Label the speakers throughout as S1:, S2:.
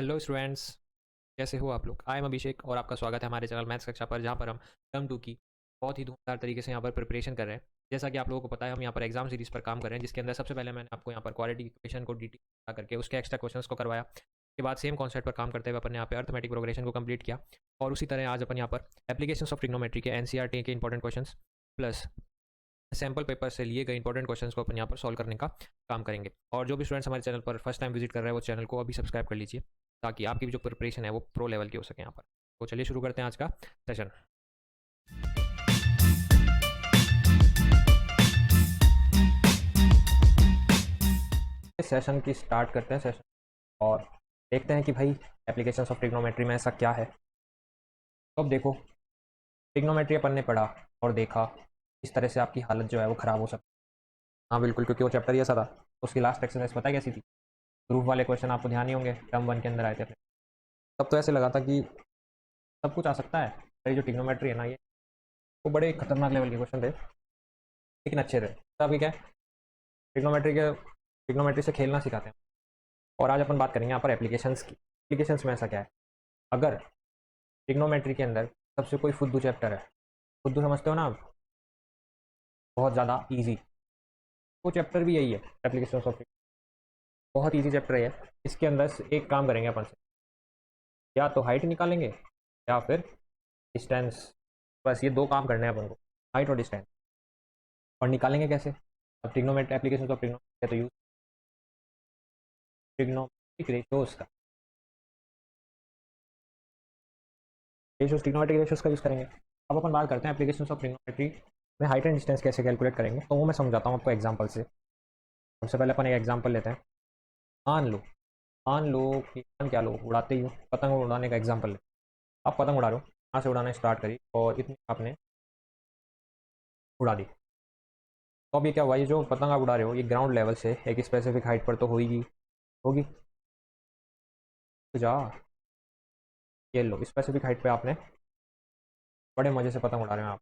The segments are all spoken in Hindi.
S1: हेलो स्टूडेंट्स, कैसे हो आप लोग। आई एम अभिषेक और आपका स्वागत है हमारे चैनल मैथ्स कक्षा पर, जहाँ पर हम टर्म टू की बहुत ही धूमधार तरीके से यहाँ पर प्रिपरेशन कर रहे हैं। जैसा कि आप लोगों को पता है, हम यहाँ पर एग्जाम सीरीज़ पर काम कर रहे हैं, जिसके अंदर सबसे पहले मैंने आपको यहाँ पर क्वालिटी इक्वेशन को डिटेल करके उसके एक्स्ट्रा क्वेश्चंस को करवाया। उसके बाद सेम कॉन्सेप्ट पर काम करते हुए अपन यहाँ पर अर्थमेटिक प्रोग्रेशन को कंप्लीट किया। और उसी तरह आज अपन यहाँ पर एप्लीकेशन ऑफ ट्रिग्नोमेट्री के एनसीईआरटी के important question plus sample paper से लिए गए इंपॉर्टेंट क्वेश्चंस को अपन यहाँ पर सॉल्व करने का काम करेंगे। और जो भी स्टूडेंट्स हमारे चैनल पर फर्स्ट टाइम विजिट कर रहे हैं वो चैनल को अभी सब्सक्राइब कर लीजिए, ताकि आपकी भी जो प्रिपरेशन है वो प्रो लेवल की हो सके यहाँ पर। तो चलिए शुरू करते हैं आज का सेशन। इस सेशन की स्टार्ट करते हैं सेशन और देखते हैं कि भाई एप्लीकेशंस ऑफ ट्रिग्नोमेट्री में ऐसा क्या है। तो अब देखो, ट्रिग्नोमेट्री अपन ने पढ़ा और देखा, इस तरह से आपकी हालत जो है वो ख़राब हो सकती है। हाँ बिल्कुल, क्योंकि वो चैप्टर ही ऐसा था। उसकी लास्ट एक्सरसाइज पता है कैसी थी? ग्रुप वाले क्वेश्चन आपको ध्यान नहीं होंगे, टर्म वन के अंदर आए थे अपने। तब तो ऐसे लगा था कि सब कुछ आ सकता है। ये जो ट्रिग्नोमेट्री है ना, ये वो बड़े खतरनाक लेवल के क्वेश्चन थे, लेकिन अच्छे थे। तो अभी क्या है, ट्रिग्नोमेट्री से खेलना सिखाते हैं। और आज अपन बात करेंगे यहाँ पर एप्लीकेशंस की। एप्लीकेशंस में ऐसा क्या है, अगर ट्रिग्नोमेट्री के अंदर सबसे कोई फुद्दू चैप्टर है, फुद्दू समझते हो ना आप, बहुत ज़्यादा ईजी, वो चैप्टर भी यही है, एप्लीकेशंस ऑफ। बहुत ईजी चैप्टर है। इसके अंदर से एक काम करेंगे अपन से, या तो हाइट निकालेंगे या फिर डिस्टेंस। बस ये दो काम करने हैं अपन को, हाइट और डिस्टेंस। और निकालेंगे कैसे? अब ट्रिग्नोमेट्री एप्लीकेशन ऑफ ट्रिग्नोमेट्री तो यूज ट्रिग्नोमेट्रिक रेशियोज का, रेशियोज ट्रिग्नोमेट्रिक रेशियोज का यूज़ करेंगे। अब अपन बात करते हैं एप्लीकेशन ऑफ ट्रिग्नोमेट्री में हाइट एंड डिस्टेंस कैसे कैलकुलेट करेंगे। तो वो मैं समझाता हूँ आपको एग्जाम्पल से। सबसे पहले अपन एक एग्जाम्पल लेते हैं। मान लो, मान लो कि मान क्या लो, उड़ाते ही हो, पतंग उड़ाने का एग्जाम्पल ले। आप पतंग उड़ा रहे हो, यहाँ से उड़ाना स्टार्ट करी और इतनी आपने उड़ा दी। तो अब ये क्या हुआ, ये जो पतंग आप उड़ा रहे हो ये ग्राउंड लेवल से एक स्पेसिफिक हाइट पर तो होगी, होगी। तो जा, ये लो स्पेसिफिक हाइट पे आपने बड़े मज़े से पतंग उड़ा रहे हो।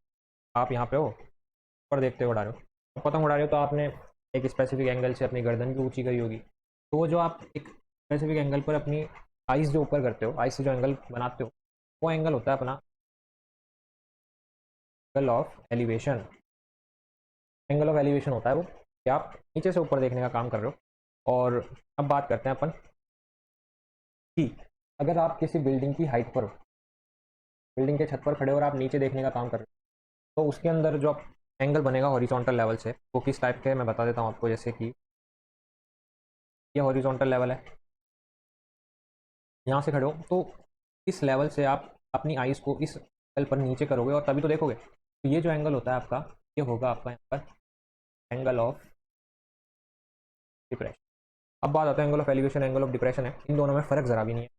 S1: आप यहाँ पे हो, ऊपर देखते हुए उड़ा रहे हो। तो पतंग उड़ा रहे हो तो आपने एक स्पेसिफिक एंगल से अपनी गर्दन भी ऊंची करी होगी। तो वो जो आप एक स्पेसिफिक एंगल पर अपनी आइस जो ऊपर करते हो, आइस से जो एंगल बनाते हो, वो एंगल होता है अपना angle of elevation. Angle of elevation होता है वो कि आप नीचे से ऊपर देखने का काम कर रहे हो। और अब बात करते हैं अपन कि अगर आप किसी बिल्डिंग की हाइट पर हो, बिल्डिंग के छत पर खड़े हो और आप नीचे देखने का काम कर रहे हो, तो उसके अंदर जो एंगल बनेगा हॉरिजॉन्टल लेवल से, वो किस टाइप के है मैं बता देता हूँ आपको। जैसे कि ये हॉरिजॉन्टल लेवल है, यहाँ से खड़े हो तो इस लेवल से आप अपनी आइज़ को इस एंगल पर नीचे करोगे और तभी तो देखोगे। तो ये जो एंगल होता है आपका, ये होगा आपका यहाँ पर एंगल ऑफ डिप्रेशन। अब बात आता है angle of elevation, angle of depression है, इन दोनों में फ़र्क ज़रा भी नहीं है,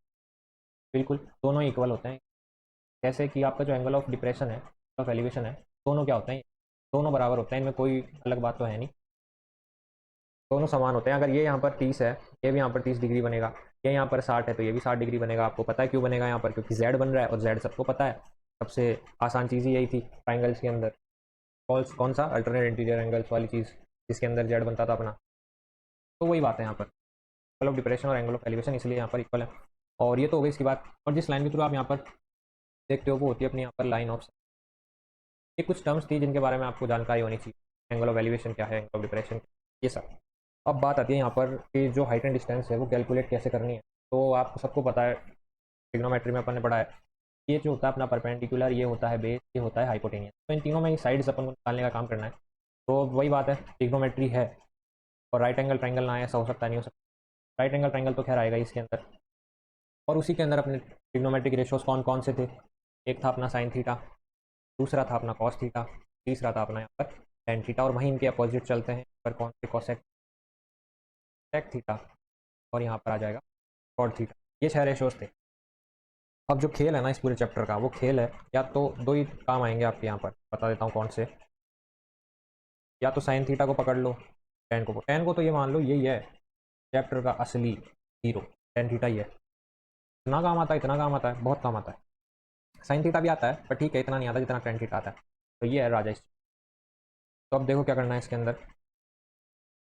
S1: बिल्कुल दोनों इक्वल होते हैं। जैसे कि आपका जो एंगल ऑफ डिप्रेशन है, ऑफ एलिवेशन है, दोनों क्या होते हैं, दोनों बराबर होते हैं, इनमें कोई अलग बात तो है नहीं, दोनों समान होते हैं। अगर ये यहाँ पर 30 है, ये भी यहाँ पर 30 डिग्री बनेगा। ये यहाँ पर 60 है तो ये भी 60 डिग्री बनेगा। आपको पता है क्यों बनेगा यहाँ पर? क्योंकि जेड बन रहा है और जेड सबको पता है। सबसे आसान चीज़ ही यही थी ट्राइंगल्स के अंदर। कौन सा अल्टरनेट इंटीरियर एंगल्स वाली चीज़, जिसके अंदर जेड बनता था अपना। तो वही बात है यहाँ पर, एंगल ऑफ डिप्रेशन और एंगल ऑफ एलिवेशन इसलिए यहाँ पर इक्वल है। और ये तो हो गई इसकी बात। और जिस लाइन के थ्रू आप यहाँ पर देखते हो वो होती है अपनी यहाँ पर लाइन ऑफ। ये कुछ टर्म्स थी जिनके बारे में आपको जानकारी होनी चाहिए। एंगल ऑफ एलिवेशन क्या है, एंगल ऑफ डिप्रेशन, ये सब। अब बात आती है यहाँ पर कि जो हाइट एंड डिस्टेंस है वो कैलकुलेट कैसे करनी है। तो आपको सबको पता है, ट्रिग्नोमेट्री में अपन ने पढ़ा है, ये जो होता है अपना परपेंडिकुलर, ये होता है बेस, ये होता है हाइपोटेनियस। तो इन तीनों में ही साइड्स अपन को निकालने का काम करना है। तो वही बात है, ट्रिग्नोमेट्री है और राइट एंगल ट्राइंगल ना आए ऐसा हो सकता नहीं, हो सकता। राइट एंगल ट्राइंगल तो खैर आएगा इसके अंदर। और उसी के अंदर अपने ट्रिग्नोमेट्रिक रेशियोज कौन कौन से थे? एक था अपना साइन थीटा, दूसरा था अपना कॉस थीटा, तीसरा था अपना यहाँ पर टेन थीटा। और वहीं इनके अपोजिट चलते हैं, पर कौन से? कोसेक थीटा, और यहाँ पर आ जाएगा कॉट थीटा। ये 6 रेशियोज थे। अब जो खेल है ना इस पूरे चैप्टर का, वो खेल है, या तो दो ही काम आएंगे आपके यहाँ पर, बता देता हूँ कौन से। या तो साइन थीटा को पकड़ लो, टेन को तो ये मान लो यही है चैप्टर का असली हीरो, टेन थीटा ही है। इतना काम आता है, इतना काम आता है, बहुत काम आता है। साइन थीटा भी आता है पर ठीक है, इतना नहीं आता जितना टेन थीटा आता है। तो ये है राजा इस। तो अब देखो क्या करना है इसके अंदर।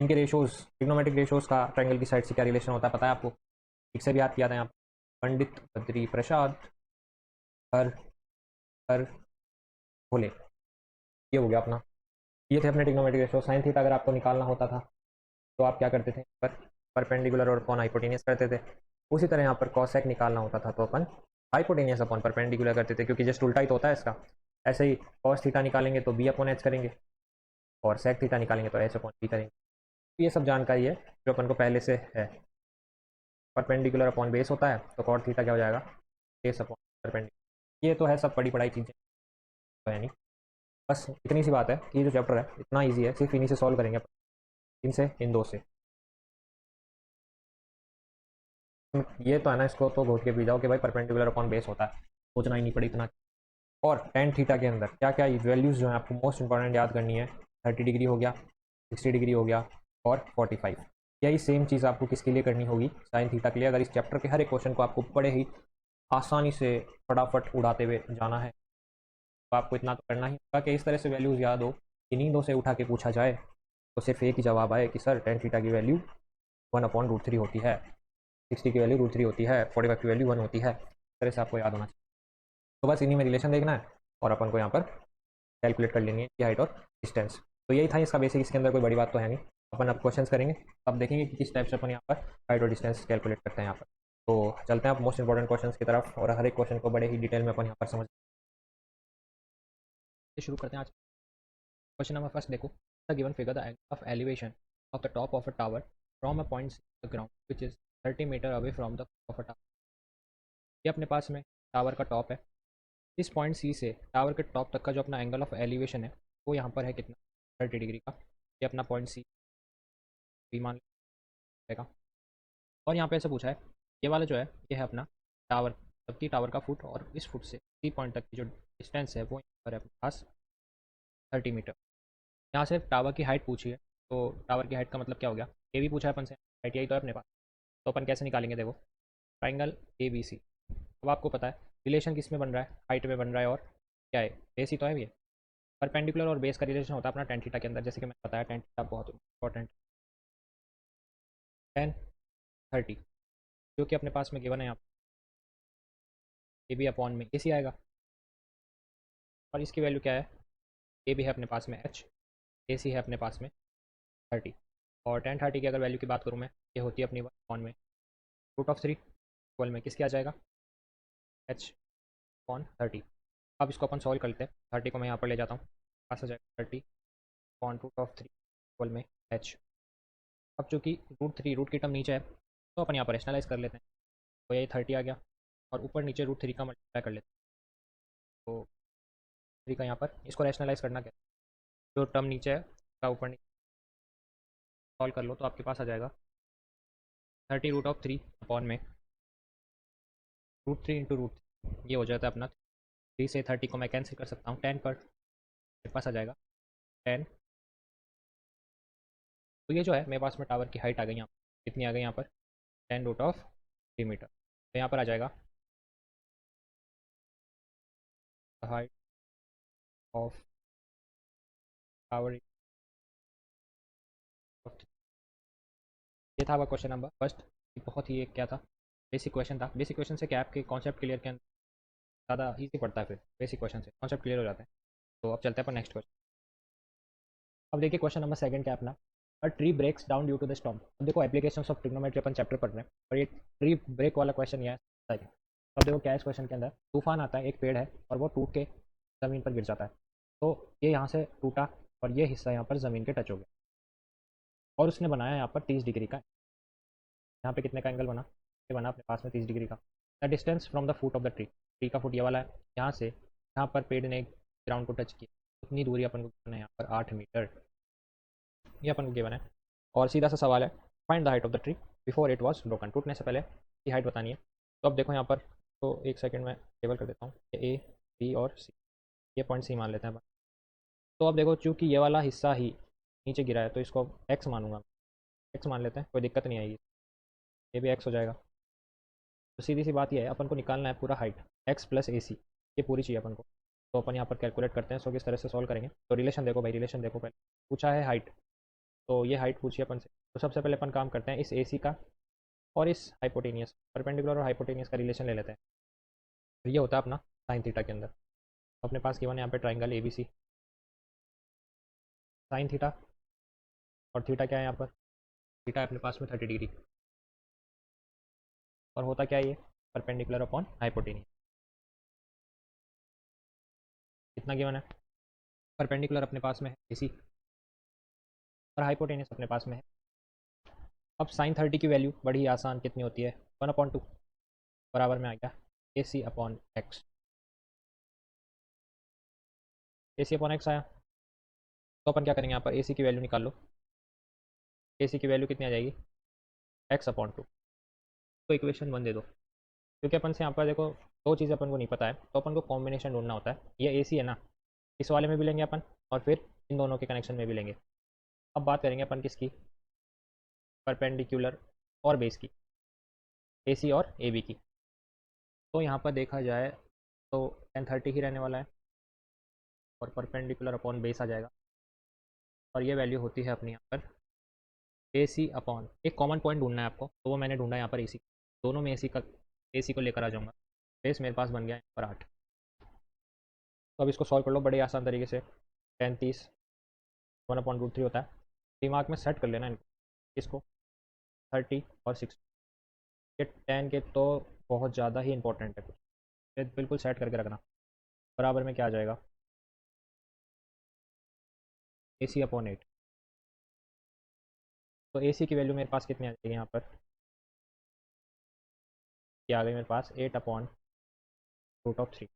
S1: इनके रेशोज, ट्रिग्नोमेट्रिक रेशोज का ट्रायंगल की साइड से क्या रिलेशन होता है पता है आपको? ठीक से भी याद किया था यहाँ पर। पंडित बद्री प्रसाद हर हर भोले। ये हो गया अपना। ये थे अपने ट्रिग्नोमेट्रिक रेशियो। साइन थीटा अगर आपको निकालना होता था तो आप क्या करते थे, पर परपेंडिकुलर और अपॉन हाइपोटेनियस करते थे। उसी तरह यहाँ पर कॉसेक निकालना होता था तो अपन हाइपोटेनियस अपॉन परपेंडिकुलर करते थे, क्योंकि जस्ट उल्टा ही तो होता है इसका। ऐसे ही कॉस थीटा निकालेंगे तो बी अपॉन एच करेंगे, और सेक थीटा निकालेंगे तो एच अपॉन बी करेंगे। ये सब जानकारी है जो अपन को पहले से है। परपेंडिकुलर अपॉन बेस होता है तो कॉट थीटा क्या हो जाएगा, बेस अपॉन परपेंडिकुलर। ये तो है सब पढ़ी पढ़ाई चीज़ें, तो है नहीं। बस इतनी सी बात है कि ये जो चैप्टर है इतना ईजी है, सिर्फ इन्हीं से सॉल्व करेंगे, इनसे इन दो से। ये तो है ना, इसको तो घोट के पी जाओ कि भाई परपेंडिकुलर अपॉन बेस होता है, सोचना ही नहीं पड़ी इतना। और टेन थीटा के अंदर क्या क्या वैल्यूज़ जो है आपको मोस्ट इंपॉर्टेंट याद करनी है। 30 डिग्री हो गया, 60 डिग्री हो गया, और 45। यही सेम चीज़ आपको किसके लिए करनी होगी, साइन थीटा के लिए। अगर इस चैप्टर के हर एक क्वेश्चन को आपको बड़े ही आसानी से फटाफट उड़ाते हुए जाना है तो आपको इतना तो करना ही होगा कि इस तरह से वैल्यूज़ याद हो, इन्हीं दो से उठा के पूछा जाए तो सिर्फ एक ही जवाब आए कि सर टेन थीटा की वैल्यू 1/√3 होती है, 60 की वैल्यू √3 होती है, 45 की वैल्यू 1 होती है। इस तरह से आपको याद होना चाहिए। तो बस इन्हीं में रिलेशन देखना है और अपन को यहाँ पर कैलकुलेट कर लेनी है कि हाइट और डिस्टेंस। तो यही था इसका बेसिक, इसके अंदर कोई बड़ी बात तो है नहीं। अपन अब क्वेश्चंस करेंगे, अब देखेंगे कि किस टाइप से अपन यहाँ पर हाइट और डिस्टेंस कैलकुलेट करते हैं यहाँ पर। तो चलते हैं आप मोस्ट इंपॉर्टेंट क्वेश्चंस की तरफ, और हर एक क्वेश्चन को बड़े ही डिटेल में अपन यहाँ पर समझ शुरू करते हैं आज। क्वेश्चन नंबर फर्स्ट देखो, the given figure the angle of elevation of the top of a tower from a point the ground which is 30 metre away from the of a tower. ये अपने पास में टावर का टॉप है। इस पॉइंट सी से टावर के टॉप तक का जो अपना एंगल ऑफ एलिवेशन है वो यहाँ पर है कितना, 30 डिग्री का। ये अपना पॉइंट सी भी मान लेगा। और यहाँ पे ऐसे पूछा है, ये वाला जो है ये है अपना टावर, जबकि टावर का फुट, और इस फुट से सी पॉइंट तक की जो डिस्टेंस है वो यहाँ पर है अपने पास 30 मीटर। यहाँ से टावर की हाइट पूछी है, तो टावर की हाइट का मतलब क्या हो गया, ये भी पूछा है अपन से, हाइट यही तो है अपने पास। तो अपन कैसे निकालेंगे, देखो ट्राइंगल ए बी सी। अब आपको पता है रिलेशन किस में बन रहा है, हाइट में बन रहा है, और क्या है, बेस ही तो है ये। परपेंडिकुलर और बेस का रिलेशन होता है अपना टेन थीटा के अंदर, जैसे कि मैंने बताया टेन थीटा बहुत इंपॉर्टेंट। 10 30 जो कि अपने पास में गिवन है यहाँ ए बी अपॉन में ए सी आएगा, और इसकी वैल्यू क्या है, ए बी है अपने पास में एच, ए सी है अपने पास में 30। और 10 30 की अगर वैल्यू की बात करूँ मैं, ये होती है अपनी अपॉन में √3 इक्वल में किसके आ जाएगा, एच अपॉन 30। अब इसको अपन सॉल्व करते हैं, 30 को मैं यहाँ पर ले जाता हूँ, पास आ जाएगा 30 अपॉन √3 इक्वल में एच। अब चूँकि √3 रूट की टर्म नीचे है तो अपन यहाँ पर रैशनलाइज कर लेते हैं, तो ये 30 आ गया, और ऊपर नीचे √3 का मल्टीप्लाई कर लेते हैं, तो 3 का यहाँ पर इसको रैशनलाइज करना क्या, जो टर्म नीचे है उसका ऊपर नीचे सॉल्व कर लो तो आपके पास आ जाएगा 30√3 अपॉन में √3 इंटू √3, ये हो जाता है अपना 3 से 30 को मैं कैंसिल कर सकता हूँ 10 पर, मेरे पास आ जाएगा 10। तो ये जो है मेरे पास में टावर की हाइट आ गई यहाँ पर, कितनी आ गई यहाँ पर, 10√3 मीटर। तो यहाँ पर आ जाएगा हाइट ऑफ टावर। ये था आपका क्वेश्चन नंबर फर्स्ट। बहुत ही एक क्या था, बेसिक क्वेश्चन था। बेसिक क्वेश्चन से क्या आपके कॉन्सेप्ट क्लियर के अंदर ज़्यादा ईजी पड़ता है, फिर बेसिक क्वेश्चन से कॉन्सेप्ट क्लियर हो जाता है। तो अब चलते हैं पर नेक्स्ट क्वेश्चन। अब देखिए क्वेश्चन नंबर सेकंड क्या अपना, a tree breaks down due to the storm. अब देखो एप्लीकेशंस ऑफ ट्रिग्नोमेट्री अपन चैप्टर पढ़ रहे हैं, और ये ट्री ब्रेक वाला क्वेश्चन ये है। अब देखो क्या है इस क्वेश्चन के अंदर, तूफान आता है, एक पेड़ है और वो टूट के ज़मीन पर गिर जाता है। तो ये यहाँ से टूटा और ये हिस्सा यहाँ पर ज़मीन के टच हो गया, और उसने बनाया यहाँ पर 30 डिग्री का, यहाँ पे कितने का एंगल बना, ये बना अपने पास में 30 डिग्री का। The distance from the foot of the tree, tree का फुट ये वाला है, यहाँ से यहाँ पर पेड़ ने ग्राउंड को टच किया, उतनी दूरी अपन को गिवन है यहाँ पर 8 मीटर, ये अपन को गिवन है। और सीधा सा सवाल है, find the height of the tree before it was broken, टूटने से पहले की हाइट बतानी है। तो अब देखो यहाँ पर, तो एक सेकेंड में टेबल कर देता हूँ, ए बी और सी, ये पॉइंट सी मान लेते हैं अपन। तो अब देखो चूँकि ये वाला हिस्सा ही नीचे गिरा है तो इसको एक्स मानूंगा, एक्स मान लेते हैं, कोई दिक्कत नहीं आएगी, ये भी एक्स हो जाएगा। तो सीधी सी बात ये है, अपन को निकालना है पूरा हाइट, एक्स प्लस ए सी, ये पूरी चाहिए अपन को। तो अपन यहाँ पर कैलकुलेट करते हैं, सो किस तरह से सॉल्व करेंगे। तो रिलेशन देखो भाई, रिलेशन देखो, पहले पूछा है हाइट, तो ये हाइट पूछी अपन से। तो सबसे पहले अपन काम करते हैं इस ए सी का और इस हाइपोटेनियस परपेंडिकुलर और हाइपोटेनियस का रिलेशन ले लेते हैं। तो ये होता है अपना साइन थीटा के अंदर। तो अपने पास गिवन है यहाँ पे triangle A B C, sine theta और थीटा क्या है यहाँ पर, थीटा है अपने पास में 30 डिग्री। और होता क्या है ये, परपेंडिकुलर अपॉन हाइपोटेनियस। कितना गिवन है, परपेंडिकुलर अपने पास में है ए सी और हाइपोटेनियस अपने पास में है। अब साइन 30 की वैल्यू बड़ी आसान कितनी होती है, 1/2 बराबर में आ गया ए सी अपॉन एक्स। ए सी अपॉन एक्स आया तो अपन क्या करेंगे, यहाँ पर ए सी की वैल्यू निकाल लो। ए सी की वैल्यू कितनी आ जाएगी, x/2। तो इक्वेशन 1 दे दो, क्योंकि अपन से यहाँ पर देखो दो चीज़ें अपन को नहीं पता है, तो अपन को कॉम्बिनेशन ढूंढना होता है। ये ए सी है ना, इस वाले में भी लेंगे अपन और फिर इन दोनों के कनेक्शन में भी लेंगे। अब बात करेंगे अपन किसकी, परपेंडिकुलर और बेस की, ए सी और ए बी की। तो यहाँ पर देखा जाए तो tan 30 ही रहने वाला है और परपेंडिकुलर अपॉन बेस आ जाएगा। और ये वैल्यू होती है अपनी यहाँ पर ए सी अपॉन, एक कॉमन पॉइंट ढूंढना है आपको, तो वो मैंने ढूंढा यहाँ पर ए सी। दोनों में ए सी को लेकर आ जाऊँगा। बेस मेरे पास बन गया यहाँ पर 8। तो अब इसको सॉल्व कर लो बड़े आसान तरीके से। 10 30 1/√3 होता है। दिमाग में सेट कर लेना इनको, इसको 30 और 6। ये 10 के तो बहुत ज़्यादा ही इंपॉर्टेंट है कुछ, ये बिल्कुल सेट करके रखना। बराबर में क्या आ जाएगा, ए सी अपॉन 8। तो ए सी की वैल्यू मेरे पास कितनी आ जाएगी यहाँ पर, ये आ गई मेरे पास 8/√3।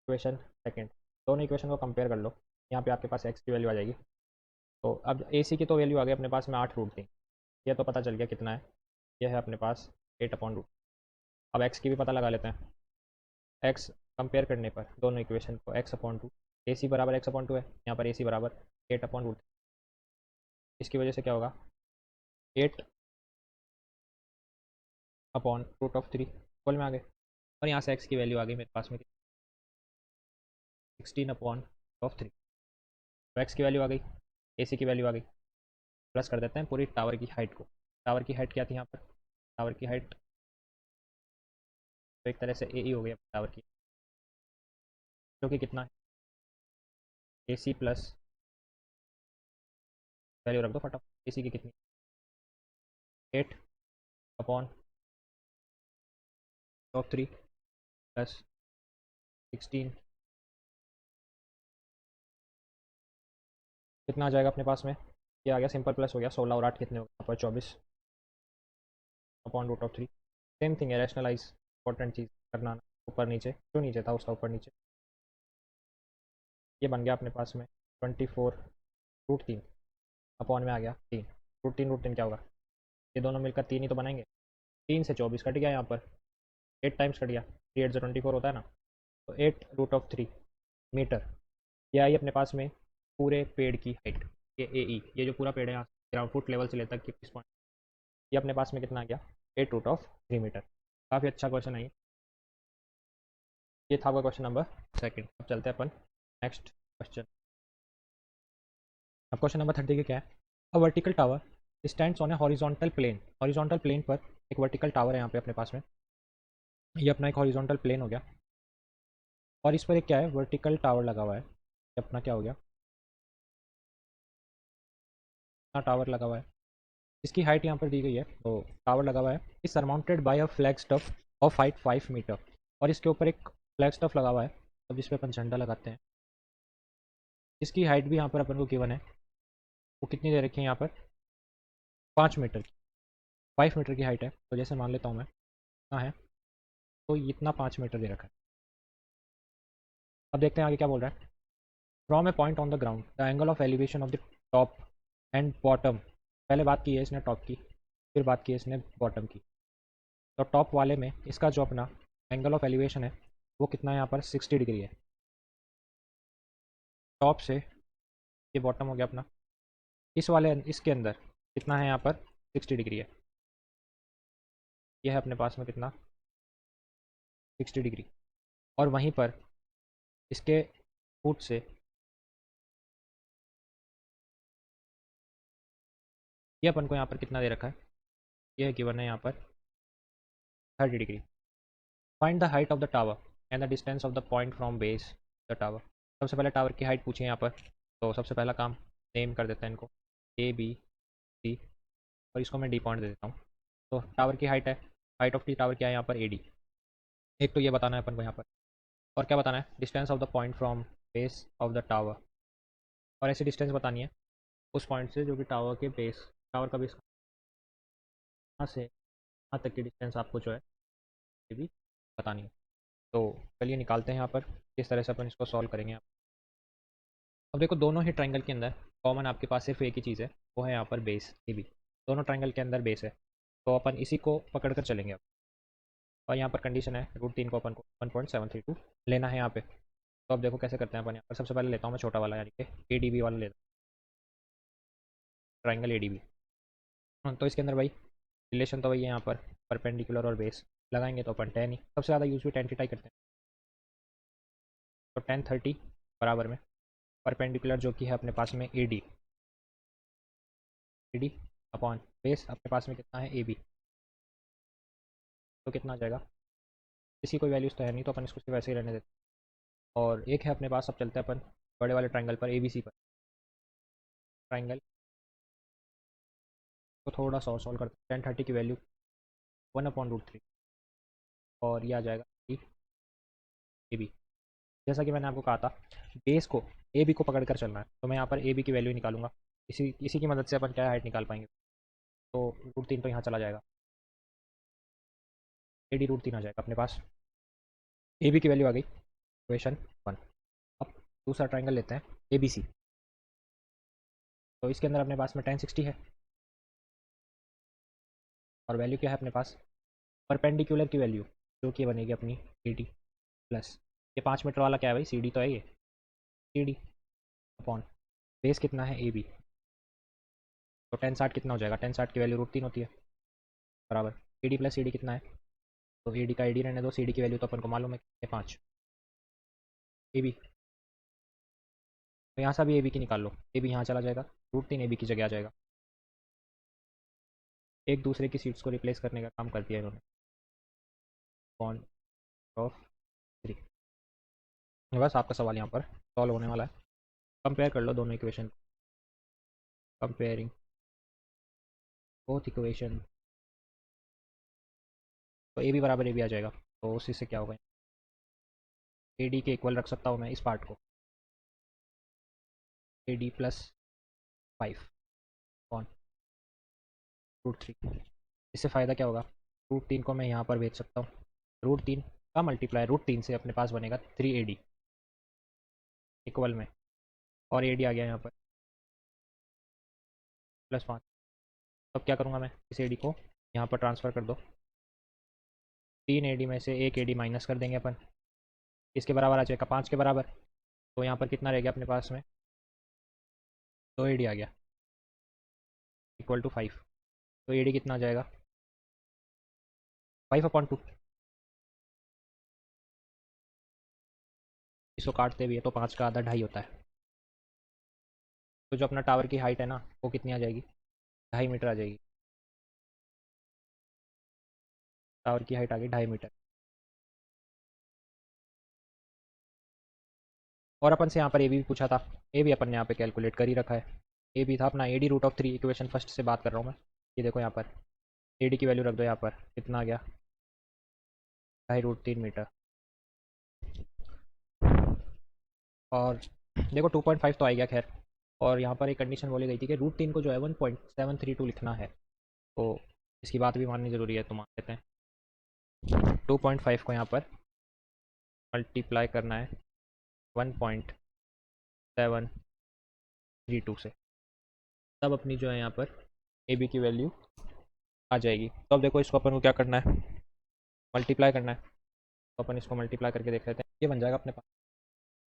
S1: इक्वेशन सेकेंड, दोनों इक्वेशन को कंपेयर कर लो। यहाँ पे आपके पास एक्स की वैल्यू आ जाएगी। तो अब ए सी की तो वैल्यू आ गई अपने पास में 8√3। ये तो पता चल गया कितना है, यह है अपने पास 8/√। अब एक्स की भी पता लगा लेते हैं। एक्स कंपेयर करने पर दोनों इक्वेशन को x/2, ए सी बराबर x/2 है, यहाँ पर ए सी बराबर 8/√3। इसकी वजह से क्या होगा, 8/√3 बोल में आ गए। और यहाँ से एक्स की वैल्यू आ गई मेरे पास में 16/√3। तो एक्स की वैल्यू आ गई, ए सी की वैल्यू आ गई। प्लस कर देते हैं पूरी टावर की हाइट को। टावर की हाइट क्या थी यहाँ पर, टावर की हाइट तो एक तरह से ए ई हो गया टावर की, जो कि कितना है, ए सी प्लस वैल्यू रख दो फटाफट, ए सी की कितनी, 8/√3 प्लस 16, कितना आ जाएगा अपने पास में, ये आ गया सिंपल प्लस हो गया 16 और 8 कितने हो गए यहाँ पर 24/√3। सेम थिंग है, रैशनलाइज इंपॉर्टेंट चीज़ करना, ऊपर नीचे जो नीचे था उसका ऊपर नीचे। ये बन गया अपने पास में 24√3 अपॉन में आ गया 3। √3 क्या होगा, ये दोनों मिलकर 3 ही तो बनाएंगे। 3 से 24 कट गया यहाँ पर, 8 टाइम्स कट गया, 3 8 से 24 होता है ना। तो 8/3 मीटर, ये आई अपने पास में पूरे पेड़ की हाइट। ये ए ई, ये जो पूरा पेड़ है यहाँ ग्राउंड फुट लेवल से लेकर 21 पॉइंट, ये अपने पास में कितना आ गया, 8√3 मीटर। काफ़ी अच्छा क्वेश्चन है ये। ये था आपका क्वेश्चन नंबर सेकंड। अब चलते हैं अपन नेक्स्ट क्वेश्चन। अब क्वेश्चन नंबर 30 के क्या है, a vertical tower stands on a horizontal plane. Horizontal plane पर एक वर्टिकल टावर है यहाँ पे अपने पास में, ये अपना एक हॉरिजॉन्टल प्लेन हो गया। और इस पर एक क्या है, वर्टिकल टावर लगा हुआ है। ये अपना क्या हो गया, अपना टावर लगा हुआ है, इसकी हाइट यहाँ पर दी गई है। तो टावर लगा हुआ है, इस surmounted by a flag staff of height 5 metre. और इसके ऊपर एक फ्लैग स्टफ लगा हुआ है, अब जिस पे अपन झंडा लगाते हैं। इसकी हाइट भी यहाँ पर अपन को गिवन है, वो कितनी दे रखी है यहाँ पर, 5 मीटर की। 5 मीटर की हाइट है, तो जैसे मान लेता हूँ मैं कितना है, तो इतना 5 मीटर दे रखा है। अब देखते हैं आगे क्या बोल रहा है, from a point on the ground the angle of elevation of the top and bottom. पहले बात की है इसने टॉप की, फिर बात की है इसने बॉटम की। तो टॉप वाले में इसका जो अपना एंगल ऑफ एलिवेशन है वो कितना है यहाँ पर, 60 डिग्री है। टॉप से ये बॉटम हो गया अपना, इस वाले इसके अंदर कितना है यहाँ पर, 60 डिग्री है। ये है अपने पास में कितना, 60 डिग्री। और वहीं पर इसके फुट से ये अपन को यहाँ पर कितना दे रखा है, ये गिवन है यहाँ पर 30 degree. Find the height of the tower and the distance of the point from base the tower. सबसे पहले टावर की हाइट पूछी है यहाँ पर, तो सबसे पहला काम नेम कर देते हैं इनको ए बी सी, और इसको मैं डी पॉइंट दे देता हूँ। तो टावर की हाइट है, हाइट ऑफ दी टावर क्या है यहाँ पर ए डी। एक तो ये बताना है अपन को यहाँ पर, और क्या बताना है, distance of the point from base of the tower, और ऐसी डिस्टेंस बतानी है उस पॉइंट से जो कि टावर के बेस, टावर का बेस यहाँ से यहाँ तक की डिस्टेंस आपको जो है ये भी बतानी है। तो चलिए निकालते हैं यहाँ पर किस तरह से अपन इसको सॉल्व करेंगे। अब देखो दोनों ही ट्रायंगल के अंदर कॉमन आपके पास सिर्फ एक ही चीज़ है, वो है यहाँ पर बेस ए बी। दोनों ट्रायंगल के अंदर बेस है, तो अपन इसी को पकड़ कर चलेंगे अब। और यहाँ पर कंडीशन है √3 को अपन को 1.732 लेना है यहाँ पे। तो अब देखो कैसे करते हैं अपन। यहाँ पर सबसे पहले लेता हूँ मैं छोटा वाला, यानी कि ए डी बी वाला लेता हूँ, ट्राइंगल ए डी बी। तो इसके अंदर भाई रिलेशन तो वही है यहाँ पर, परपेंडिकुलर और बेस लगाएंगे तो अपन टेन ही, सबसे ज़्यादा यूज भी टेन थीटा ही करते हैं। तो 1030 बराबर में परपेंडिकुलर जो कि है अपने पास में ए डी अपॉन बेस अपने पास में कितना है ए बी, तो कितना आ जाएगा। इसकी कोई वैल्यूज़ तो है नहीं, तो अपन इसको सिर्फ वैसे ही रहने देते हैं। और एक है अपने पास, अब चलते हैं अपन बड़े वाले ट्राइंगल पर, ए बी सी पर। ट्राइंगल को थोड़ा सा सॉल्व करते हैं। 1030 की वैल्यू 1/√3, और ये आ जाएगा ए बी। जैसा कि मैंने आपको कहा था बेस को ए बी को पकड़ कर चलना है, तो मैं यहाँ पर ए बी की वैल्यू निकालूंगा। इसी की मदद से अपन क्या हाइट निकाल पाएंगे। तो √3 तो यहाँ चला जाएगा, ए डी √3 आ जाएगा अपने पास। ए बी की वैल्यू आ गई, इक्वेशन 1। अब दूसरा ट्राइंगल लेते हैं ए बी सी। तो इसके अंदर अपने पास में 1060 है, और वैल्यू क्या है अपने पास, परपेंडिकुलर की वैल्यू जो कि बनेगी अपनी ए डी प्लस ये 5 मीटर वाला क्या है भाई, सी डी तो है ये, सी डी अपॉन बेस कितना है ए बी। तो 1060 कितना हो जाएगा, 1060 की वैल्यू √3 होती है, बराबर A D plus C D कितना है। तो ए डी का ए डी रहने दो, सी डी की वैल्यू तो अपन को मालूम है 5 ए बी। तो यहाँ से भी ए बी की निकाल लो, ए बी यहाँ चला जाएगा, √3 ए बी की जगह आ जाएगा। एक दूसरे की सीट्स को रिप्लेस करने का काम कर दिया इन्होंने, पॉइंट ऑफ 3। बस आपका सवाल यहाँ पर सॉल्व होने वाला है। कंपेयर कर लो दोनों इक्वेशन, कंपेयरिंग बोथ इक्वेशन। तो ए बी बराबर ए बी आ जाएगा, तो उसी से क्या होगा, ए डी के इक्वल रख सकता हूँ मैं इस पार्ट को, ए डी प्लस 5 कौन √3। इससे फ़ायदा क्या होगा, √3 को मैं यहाँ पर भेज सकता हूँ, √3 का मल्टीप्लाई √3 से अपने पास बनेगा 3 ए डी इक्वल में, और ए डी आ गया यहाँ पर +5। अब क्या करूँगा मैं, इस ए डी को यहाँ पर ट्रांसफ़र कर दो, 3 ए डी में से 1 ए डी माइनस कर देंगे अपन, इसके बराबर आ जाएगा 5 के बराबर। तो यहाँ पर कितना रह गया अपने पास में, 2 ए डी आ गया इक्वल टू 5। तो ए डी कितना आ जाएगा, 5/2। इसको काटते भी है तो 5 का आधा 2.5 होता है। तो जो अपना टावर की हाइट है ना वो कितनी आ जाएगी, 2.5 मीटर आ जाएगी। टावर की हाइट आ गई 2.5 मीटर। और अपन से यहाँ पर ए बी भी पूछा था, ए बी अपन ने यहाँ पे कैलकुलेट कर ही रखा है। ए बी था अपना ए डी √3, इक्वेशन फर्स्ट से बात कर रहा हूँ मैं। ये देखो यहाँ पर ए डी की वैल्यू रख दो, यहाँ पर कितना आ गया, 2.5 √3 मीटर। और देखो 2.5 तो आ गया खैर। और यहाँ पर एक कंडीशन बोली गई थी कि √3 को जो है 1.732 लिखना है, तो इसकी बात भी माननी ज़रूरी है, तो मान लेते हैं। 2.5 को यहाँ पर मल्टीप्लाई करना है 1.732 से, तब अपनी जो है यहाँ पर ए बी की वैल्यू आ जाएगी। तो अब देखो इसको अपन को क्या करना है, मल्टीप्लाई करना है। तो अपन इसको मल्टीप्लाई करके देख लेते हैं, ये बन जाएगा अपने पास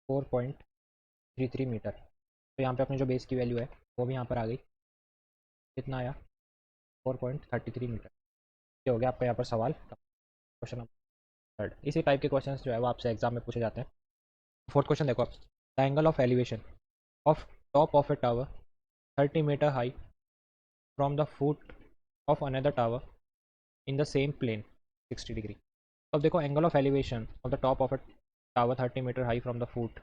S1: 4.33 मीटर। तो यहाँ पे अपनी जो बेस की वैल्यू है वो भी यहाँ पर आ गई, कितना आया, 4.33 मीटर। ये हो गया आपका यहाँ पर सवाल, क्वेश्चन नंबर 3। इसी टाइप के क्वेश्चन जो है वो आपसे एग्जाम में पूछे जाते हैं। 4th क्वेश्चन देखो आप, the angle of elevation of top of a tower 30 metre high from the foot of another tower in the same plane 60 degree. तो अब देखो angle of elevation of the top of a tower 30 metre high from the foot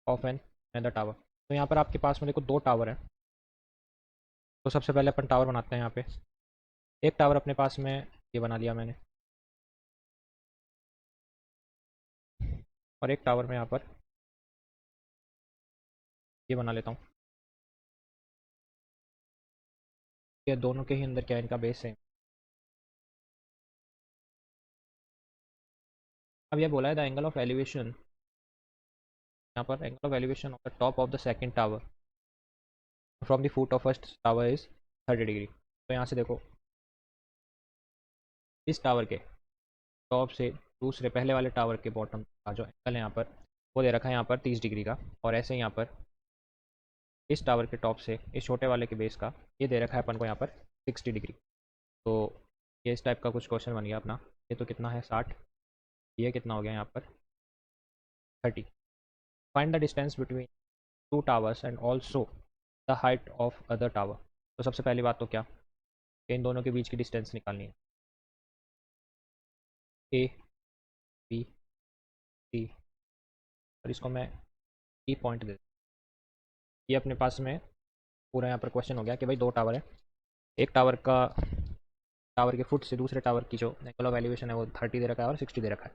S1: of an another tower. तो यहाँ पर आपके पास में देखो दो टावर हैं। तो सबसे पहले अपन टावर बनाते हैं यहाँ पे। एक टावर अपने पास में ये बना लिया मैंने, और एक टावर में यहाँ पर ये बना लेता हूँ। ये दोनों के ही अंदर क्या इनका बेस है। अब ये बोला है द एंगल ऑफ एलिवेशन, यहाँ पर angle of elevation of the top of the second tower from the foot of first tower is 30 degree. तो यहाँ से देखो इस टावर के टॉप से दूसरे पहले वाले टावर के बॉटम का जो एंगल है यहाँ पर वो दे रखा है यहाँ पर 30 डिग्री का, और ऐसे यहाँ पर इस टावर के टॉप से इस छोटे वाले के बेस का ये दे रखा है अपन को यहाँ पर 60 डिग्री। तो ये इस टाइप का कुछ क्वेश्चन बन गया अपना। ये तो कितना है 60, ये कितना हो गया यहाँ पर 30। Find the distance between two towers and also the height of other tower. तो सबसे पहली बात तो क्या, इन दोनों के बीच की डिस्टेंस निकालनी है। ए बी सी, और इसको मैं ई पॉइंट दे, ये अपने पास में पूरा यहाँ पर क्वेश्चन हो गया कि भाई दो टावर है। एक टावर का टावर के फुट से दूसरे टावर की जो एंगल ऑफ एलिवेशन है वो 30 दे रखा है और 60 दे रखा है।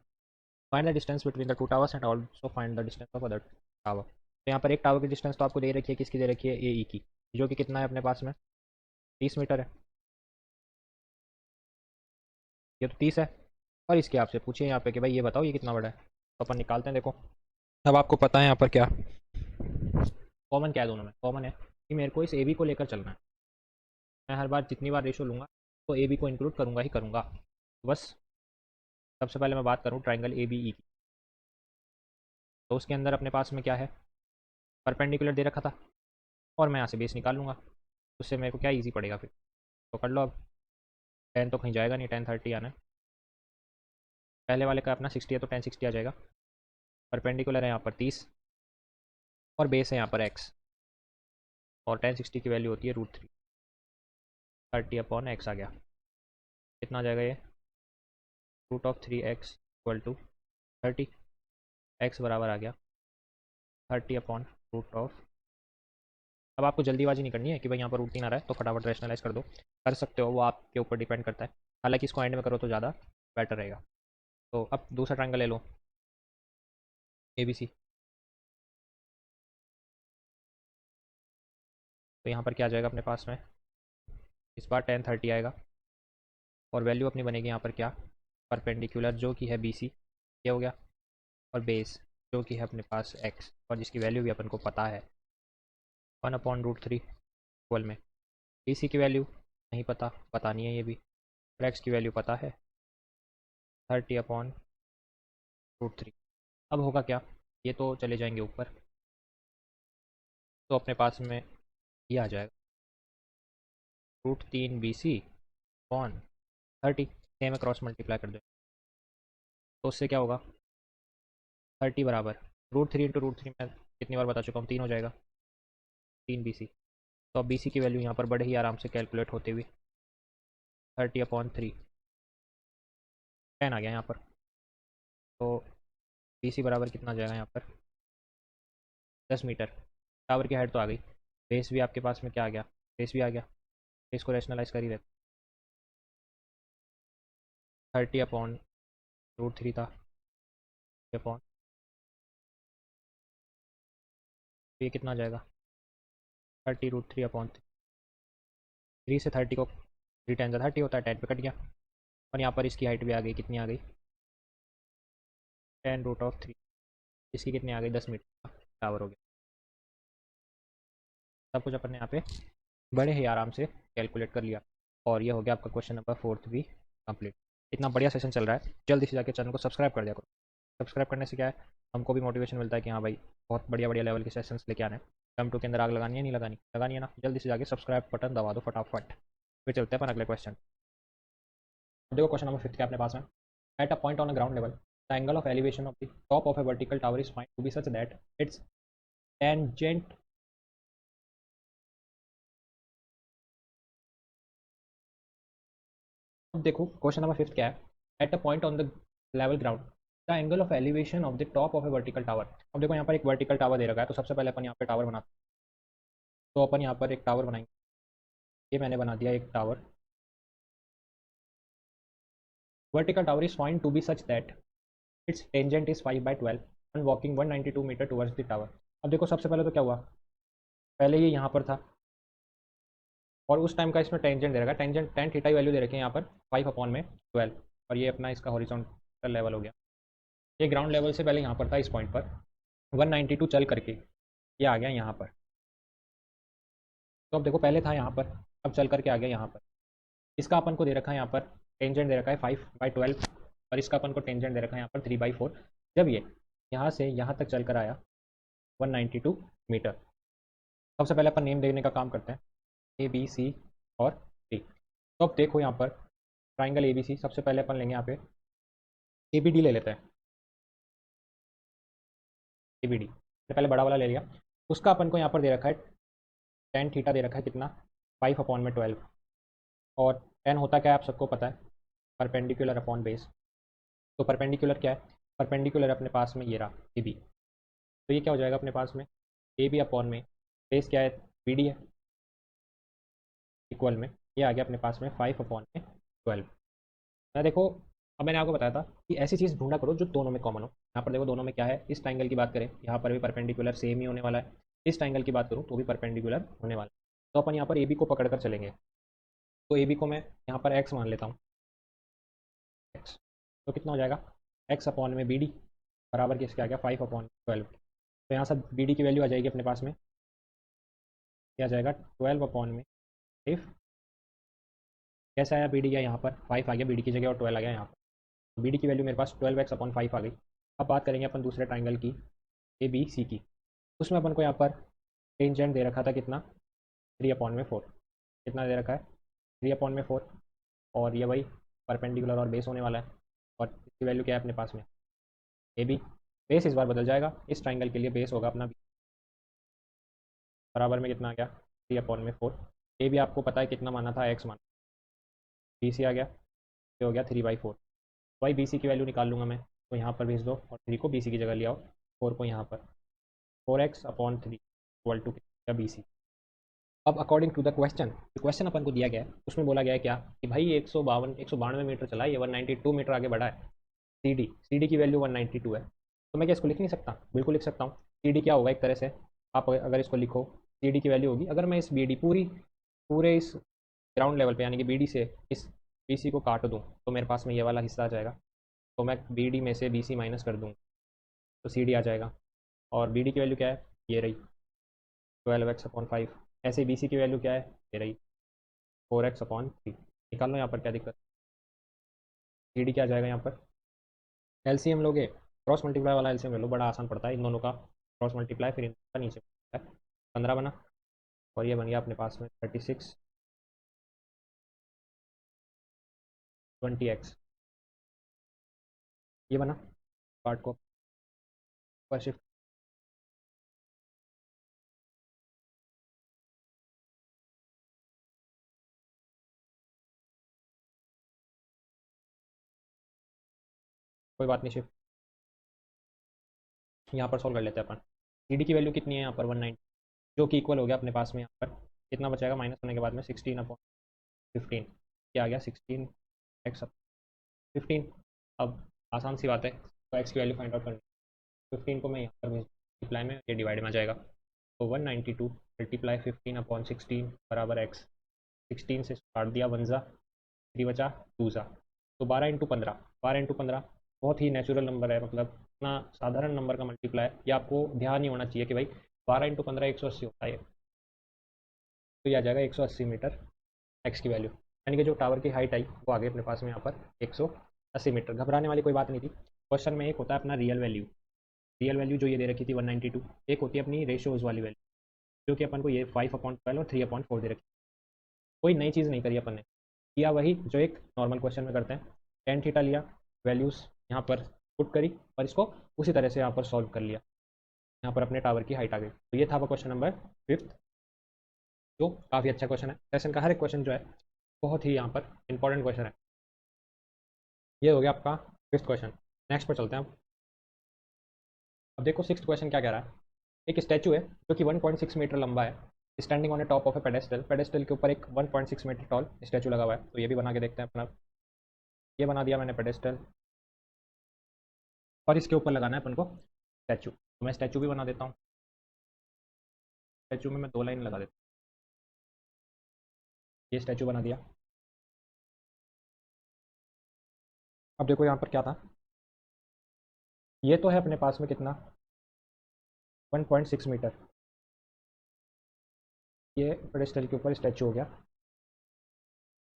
S1: Find the distance between the two towers and also find the distance of other tower. तो यहाँ पर एक टावर की डिस्टेंस तो आपको दे रखी है, किसकी दे रखी है, ए ई की, जो कि कितना है अपने पास में 30 मीटर है। ये तो 30 है, और इसके आपसे पूछिए यहाँ पे कि भाई ये बताओ ये कितना बड़ा है, तो अपन निकालते हैं। देखो अब आपको पता है यहाँ पर क्या कॉमन, क्या है दोनों में कॉमन है कि मेरे को इस ए बी को लेकर चलना है। मैं हर बार जितनी बार रेशो लूँगा तो ए बी को इंक्लूड करूँगा ही करूँगा। बस सबसे पहले मैं बात करूँ ट्राइंगल ए बी ई की, तो उसके अंदर अपने पास में क्या है, परपेंडिकुलर दे रखा था, और मैं यहाँ से बेस निकाल लूँगा। उससे मेरे को क्या ईजी पड़ेगा फिर, तो कर लो। अब 10 तो कहीं जाएगा नहीं, 10 30 आना है। पहले वाले का अपना 60 है तो 10 60 आ जाएगा। परपेंडिकुलर है यहाँ पर 30, और बेस है यहाँ पर x, और 10 60 की वैल्यू होती है √3, 30/x आ गया। कितना आ जाएगा ये, √3x इक्वल टू 30, x बराबर आ गया 30/√। अब आपको जल्दीबाजी नहीं करनी है कि भाई यहाँ पर √3 आ रहा है तो फटाफट रैशनलाइज कर दो, कर सकते हो, वो आपके ऊपर डिपेंड करता है। हालांकि इसको एंड में करो तो ज़्यादा बेटर रहेगा। तो अब दूसरा ट्रायंगल ले लो ए बी सी। तो यहाँ पर क्या आ जाएगा अपने पास में, इस बार 10 30 आएगा, और वैल्यू अपनी बनेगी यहाँ पर क्या, परपेंडिकुलर जो कि है बी सी, ये हो गया, और बेस जो कि है अपने पास x, और जिसकी वैल्यू भी अपन को पता है 1/√3 इक्वल में बी सी की वैल्यू नहीं पता, नहीं है ये भी, और x की वैल्यू पता है 30/√3। अब होगा क्या, ये तो चले जाएंगे ऊपर, तो अपने पास में ये आ जाएगा √3 BC/30, सेम में क्रॉस मल्टीप्लाई कर दो, तो उससे क्या होगा 30 बराबर √3 इंटू √3 मैं कितनी बार बता चुका हूँ, 3 हो जाएगा, 3 BC। तो अब BC की वैल्यू यहाँ पर बढ़े ही आराम से कैलकुलेट होते हुए 30/3, 10 आ गया यहाँ पर। तो BC बराबर कितना आ जाएगा यहाँ पर 10 मीटर। टावर की हाइट तो आ गई, बेस भी आपके पास में क्या आ गया, बेस भी आ गया, बेस को रैशनलाइज कर ही रहते, 30/√3 था, अपॉन ये कितना आ जाएगा 30√3/3 से 30 को 3 10 30 होता है, 10 पे कट गया, और यहाँ पर इसकी हाइट भी आ गई, कितनी आ गई 10√3, इसकी कितनी आ गई 10 मीटर का टावर हो गया। सब कुछ अपन ने यहाँ पे बड़े ही आराम से कैलकुलेट कर लिया, और ये हो गया आपका क्वेश्चन नंबर 4 भी कंप्लीट। इतना बढ़िया सेशन चल रहा है, जल्दी से जाके चैनल को सब्सक्राइब कर दिया करो। सब्सक्राइब करने से क्या है, हमको भी मोटिवेशन मिलता है कि हाँ भाई बहुत बढ़िया बढ़िया लेवल के सेशंस लेके आने हैं। टर्म 2 के अंदर आग लगानी है, नहीं लगानी, लगानी है ना, जल्दी से जाके सब्सक्राइब बटन दबा दो फटाफट। फिर चलते हैं अपन अगले क्वेश्चन। देखो क्वेश्चन नंबर 5 क्या अपने पास में, at a point on a ground level the angle of elevation of the top of a vertical tower is find to be such that its tangent अब देखो क्वेश्चन नंबर 5 क्या है, at a point on the level ground the angle of elevation of the top of a vertical tower. अब देखो यहाँ पर एक वर्टिकल टावर दे रखा है, तो सबसे पहले अपन यहाँ पे टावर बनाते हैं। तो अपन यहाँ पर एक टावर बनाएंगे, ये मैंने बना दिया एक tower. Vertical tower is find to be such that its tangent is 5/12 and walking 192 metre towards the tower. अब देखो सबसे पहले तो क्या हुआ, पहले ये यहाँ पर था और उस टाइम का इसमें टेंजेंट दे रखा है, टेंजेंट टेन थीटा की वैल्यू दे रखी है यहाँ पर 5/12, और ये अपना इसका हॉरिजॉन्टल लेवल हो गया। ये ग्राउंड लेवल से पहले यहाँ पर था, इस पॉइंट पर 192 चल करके ये आ गया यहाँ पर। तो अब देखो पहले था यहाँ पर, अब चल करके आ गया यहाँ पर। इसका अपन को दे रखा है यहाँ पर टेंजेंट दे रखा है 5/12 और इसका अपन को टेंजेंट दे रखा है यहाँ पर 3/4। जब ये यहाँ से यहाँ तक चल कर आया 192 मीटर, सबसे पहले अपन नेम देने का काम करते हैं, ए बी सी और डी। तो अब देखो यहाँ पर ट्राइंगल ए बी सी, सबसे पहले अपन लेंगे यहाँ पे ए बी डी ले लेते हैं। ए बी डी से पहले बड़ा वाला ले लिया, उसका अपन को यहाँ पर दे रखा है टेन थीटा दे रखा है कितना 5/12, और टेन होता क्या है आप सबको पता है, परपेंडिकुलर अपॉन बेस। तो परपेंडिकुलर क्या है, परपेंडिकुलर अपने पास में ये रहा ए बी, तो ये क्या हो जाएगा अपने पास में ए बी अपॉन में बेस क्या है बी डी है, इक्वल में ये आ गया अपने पास में 5/12। मैं देखो अब मैंने आपको बताया था कि ऐसी चीज़ ढूंढा करो जो दोनों में कॉमन हो। यहाँ पर देखो दोनों में क्या है, इस ट्रायंगल की बात करें यहाँ पर भी परपेंडिकुलर सेम ही होने वाला है, इस ट्रायंगल की बात करूँ तो भी परपेंडिकुलर होने वाला है। तो अपन यहाँ पर ए बी को पकड़ कर चलेंगे, तो ए बी को मैं यहाँ पर एक्स मान लेता हूँ, एक्स, तो कितना हो जाएगा एक्स अपॉन में बी डी बराबर किसके आ गया 5/12। तो यहाँ से बी डी की वैल्यू आ जाएगी अपने पास में, क्या आ जाएगा 12 अपॉन में 5। कैसे आया बी डी का, यहाँ पर 5 आ गया बी डी की जगह और 12 आ गया यहाँ पर, बी डी की वैल्यू मेरे पास 12x/5 आ गई। अब बात करेंगे अपन दूसरे ट्राइंगल की ए बी सी की, उसमें अपन को यहाँ पर टेंजेंट दे रखा था कितना 3/4, कितना दे रखा है 3/4, और ये वही परपेंडिकुलर और बेस होने वाला है, और इसकी वैल्यू क्या है अपने पास में ए बी। बेस इस बार बदल जाएगा, इस ट्राइंगल के लिए बेस होगा अपना बराबर में कितना आ गया 3/4। ए बी आपको पता है कितना माना था एक्स माना, बी सी आ गया, ये हो गया 3/4। वाई बी सी की वैल्यू निकाल लूँगा मैं, तो यहाँ पर भेज दो और 3 को बी सी की जगह ले आओ, 4 को यहाँ पर 4x/3 equal to B C. अब अकॉर्डिंग टू द क्वेश्चन, जो क्वेश्चन अपन को दिया गया है उसमें बोला गया है क्या कि भाई 192 मीटर चला है, ये 192 मीटर आगे बढ़ा है, सी डी की वैल्यू 192 है। तो मैं क्या इसको लिख नहीं सकता, बिल्कुल लिख सकता हूँ। सी डी क्या होगा एक तरह से, आप अगर इसको लिखो सी डी की वैल्यू होगी, अगर मैं इस बी डी पूरे इस ग्राउंड लेवल पे यानी कि बी डी से इस बी सी को काट दूँ तो मेरे पास में ये वाला हिस्सा आ जाएगा, तो मैं बी डी में से बी सी माइनस कर दूँ तो सी डी आ जाएगा, और बी डी की वैल्यू क्या है ये रही 12x/5। ऐसे बी सी की वैल्यू क्या है ये रही 4x/3। निकाल लो यहाँ पर क्या दिक्कत, सी डी क्या आ जाएगा यहाँ पर, एलसीएम लोगे क्रॉस मल्टीप्लाई वाला एलसीएम ले लो, बड़ा आसान पड़ता है इन दोनों का क्रॉस मल्टीप्लाई, फिर इनका नीचे 15 बना, और ये बन गया अपने पास में 36 20x, ये बना पार्ट को पर शिफ्ट। कोई बात नहीं, शिफ्ट यहाँ पर सॉल्व कर लेते हैं अपन। सी डी की वैल्यू कितनी है यहाँ पर 190, जो कि इक्वल हो गया अपने पास में यहाँ पर कितना बचेगा माइनस होने के बाद में 16/15, क्या आ गया 16x/15। अब आसान सी बात है, तो एक्स की वैल्यू फाइंड आउट करनी, 15 को मैं यहाँ पर मल्टीप्लाई में ये डिवाइड में आ जाएगा, तो 192 मल्टीप्लाई 15/16 बराबर एक्स, 16 से काट दिया 1 ज़ा 3 बचा 2 ज़ा, तो 12 × 15 बहुत ही नेचुरल नंबर है, मतलब इतना साधारण नंबर का मल्टीप्लाई, ये आपको ध्यान नहीं होना चाहिए कि भाई 12 × 15 180 होता है, तो ये आ जाएगा 180 मीटर एक्स की वैल्यू, यानी कि जो टावर की हाइट आई वो आ गई अपने पास में यहाँ पर 180 मीटर। घबराने वाली कोई बात नहीं थी, क्वेश्चन में एक होता है अपना रियल वैल्यू जो ये दे रखी थी 192, एक होती है अपनी रेशियोज वाली वैल्यू जो कि अपन को ये 5/12 और 3/4 दे रखी, कोई नई चीज़ नहीं करी अपन ने, किया वही जो एक नॉर्मल क्वेश्चन में करते हैं, टेन थीटा लिया, वैल्यूज़ यहाँ पर पुट करी और इसको उसी तरह से यहाँ पर सॉल्व कर लिया, यहाँ पर अपने टावर की हाइट आ गई। तो ये था क्वेश्चन नंबर 5, जो काफ़ी अच्छा क्वेश्चन है। सेशन का हर एक क्वेश्चन जो है बहुत ही यहाँ पर इंपॉर्टेंट क्वेश्चन है। ये हो गया आपका फिफ्थ क्वेश्चन। नेक्स्ट पर चलते हैं अब देखो सिक्स्थ क्वेश्चन क्या कह रहा है। एक स्टैचू है जो कि 1.6 मीटर लंबा है, standing on A top of A pedestal. Pedestal के ऊपर एक 1.6 मीटर टॉल स्टैचू लगा हुआ है। तो ये भी बना के देखते हैं अपना। ये बना दिया मैंने पेडेस्टल, और इसके ऊपर लगाना है अपन को स्टैचू। तो मैं स्टैचू भी बना देता हूँ। स्टैचू में मैं 2 लाइन लगा देता हूँ। ये स्टैचू बना दिया। अब देखो यहाँ पर क्या था। ये तो है अपने पास में कितना, 1.6 मीटर। ये पेडेस्टल के ऊपर स्टैचू हो गया।